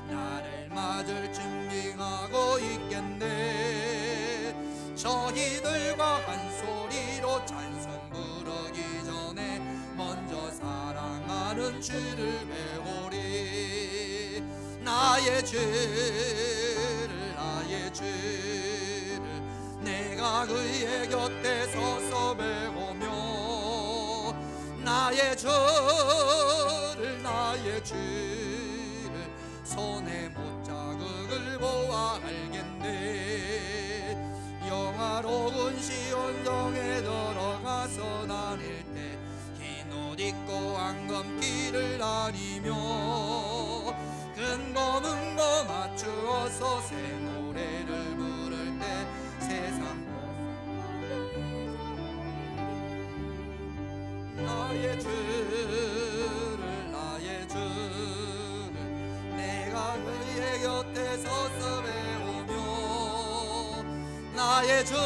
나를 맞을 준비하고 있겠네. 저희들과 한 소리로 찬송 부르기 전에 먼저 사랑하는 주를 배우리. 나의 주를 내가 그의 곁에 서서 배우며 나의 주를 알겠네. 영화로운 시온성에 들어가서 다닐 때 흰 옷 입고 황금길을 다니며 근거 문거 맞추어서 새 노래를 부를 때 세상 나의 주를 내가 그의 곁에 서서 배우며 나의 주를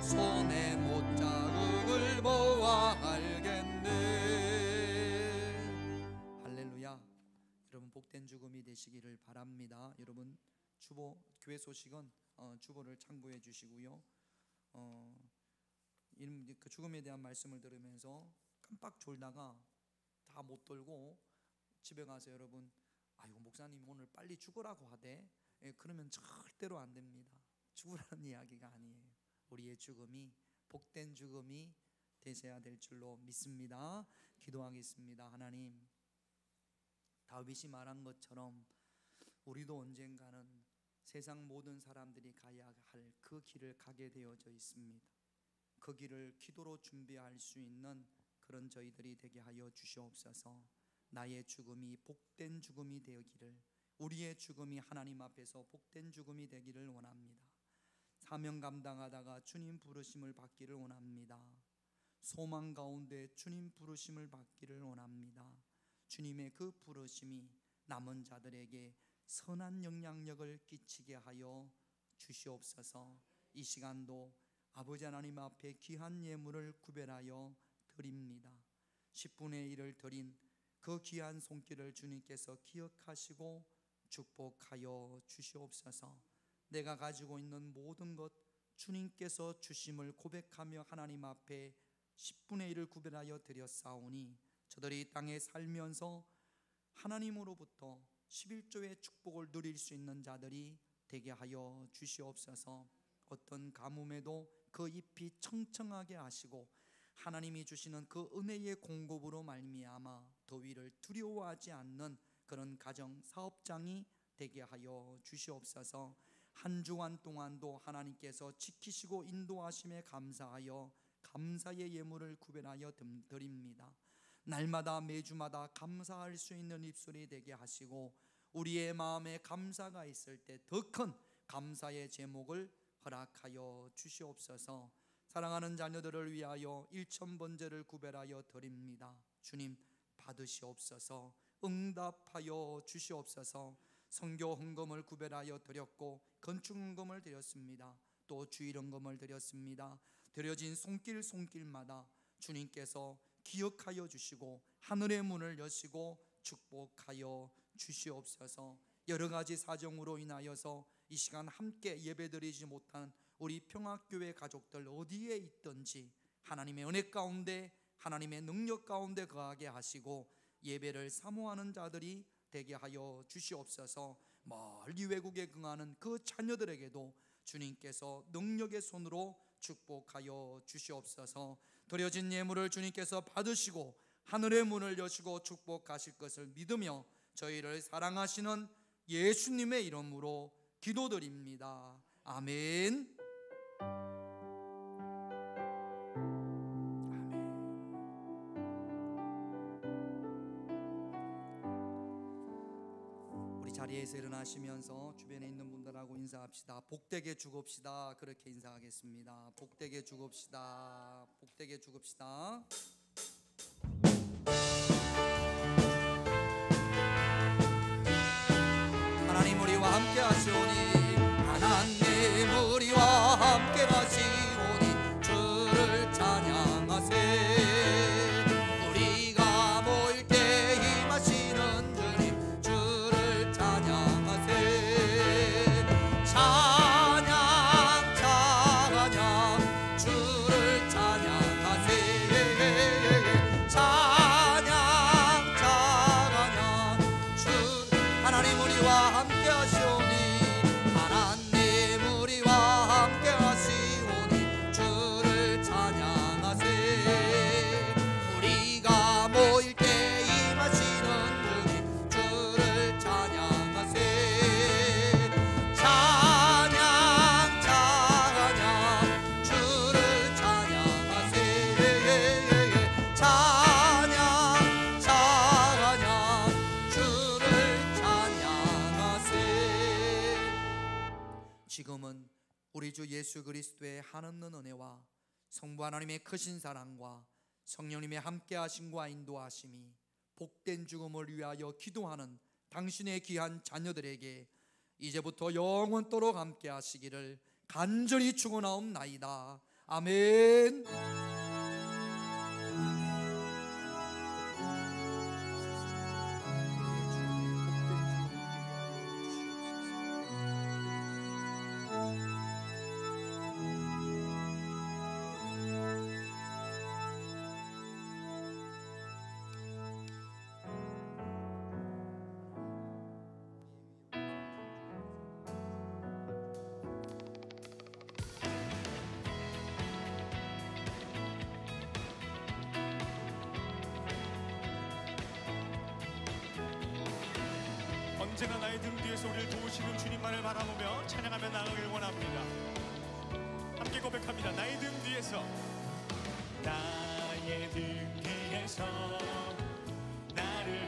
손에 못자국을 보아 알겠네. 할렐루야. 여러분 복된 죽음이 되시기를 바랍니다. 여러분 주보 교회 소식은 주보를 참고해 주시고요. 그 죽음에 대한 말씀을 들으면서 깜빡 졸다가 다 못 돌고 집에 가서 여러분 아이고 목사님 오늘 빨리 죽으라고 하대. 그러면 절대로 안 됩니다. 죽으라는 이야기가 아니에요. 우리의 죽음이 복된 죽음이 되셔야 될 줄로 믿습니다. 기도하겠습니다. 하나님, 다윗이 말한 것처럼 우리도 언젠가는 세상 모든 사람들이 가야 할 그 길을 가게 되어져 있습니다. 그 길을 기도로 준비할 수 있는 그런 저희들이 되게 하여 주시옵소서. 나의 죽음이 복된 죽음이 되기를, 우리의 죽음이 하나님 앞에서 복된 죽음이 되기를 원합니다. 사명 감당하다가 주님 부르심을 받기를 원합니다. 소망 가운데 주님 부르심을 받기를 원합니다. 주님의 그 부르심이 남은 자들에게 선한 영향력을 끼치게 하여 주시옵소서. 이 시간도 아버지 하나님 앞에 귀한 예물을 구별하여 드립니다. 10분의 1을 드린 그 귀한 손길을 주님께서 기억하시고 축복하여 주시옵소서. 내가 가지고 있는 모든 것 주님께서 주심을 고백하며 하나님 앞에 10분의 1을 구별하여 드렸사오니 저들이 이 땅에 살면서 하나님으로부터 11조의 축복을 누릴 수 있는 자들이 되게 하여 주시옵소서. 어떤 가뭄에도 그 잎이 청청하게 하시고 하나님이 주시는 그 은혜의 공급으로 말미암아 더위를 두려워하지 않는 그런 가정 사업장이 되게 하여 주시옵소서. 한 주간 동안도 하나님께서 지키시고 인도하심에 감사하여 감사의 예물을 구별하여 드립니다. 날마다 매주마다 감사할 수 있는 입술이 되게 하시고 우리의 마음에 감사가 있을 때 더 큰 감사의 제목을 허락하여 주시옵소서. 사랑하는 자녀들을 위하여 일천번제를 구별하여 드립니다. 주님 받으시옵소서. 응답하여 주시옵소서. 선교 헌금을 구별하여 드렸고 건축 헌금을 드렸습니다. 또 주일 헌금을 드렸습니다. 드려진 손길마다 주님께서 기억하여 주시고 하늘의 문을 여시고 축복하여 주시옵소서. 여러 가지 사정으로 인하여서 이 시간 함께 예배드리지 못한 우리 평화교회 가족들 어디에 있든지 하나님의 은혜 가운데 하나님의 능력 가운데 거하게 하시고 예배를 사모하는 자들이 되게 하여 주시옵소서. 멀리 외국에 거하는 그 자녀들에게도 주님께서 능력의 손으로 축복하여 주시옵소서. 드려진 예물을 주님께서 받으시고 하늘의 문을 여시고 축복하실 것을 믿으며 저희를 사랑하시는 예수님의 이름으로 기도드립니다. 아멘. 우리 자리에서 일어나시면서 주변에 있는 분들하고 인사합시다. 복되게 죽읍시다. 그렇게 인사하겠습니다. 복되게 죽읍시다. 복되게 죽읍시다. 하나님 우리와 함께 하시오니 하나님 우리와 함께 하시오니 주를 찬양하세. 우리가 모일 때 임하시는 주님 주를 찬양하세. 찬양 찬양 주를 찬양하세. 찬양 찬양 주 하나님 우리와 함께 하시오니 하나님 우리와 함께 하시오니 주를 찬양하세. 우리가 모일 때 임하시는 주님 주를 지금은 우리 주 예수 그리스도의 한없는 은혜와 성부 하나님의 크신 사랑과 성령님의 함께하심과 인도하심이 복된 죽음을 위하여 기도하는 당신의 귀한 자녀들에게 이제부터 영원토록 함께하시기를 간절히 축원하옵나이다. 아멘. 언제나 나의 등 뒤에서 우리를 도우시는 주님만을 바라보며 찬양하며 나가길 원합니다. 함께 고백합니다. 나의 등 뒤에서, 나의 등 뒤에서 나를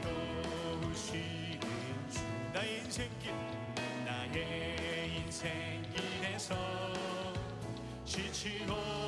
도우시는 주. 나의 인생길, 나의 인생길에서 지치고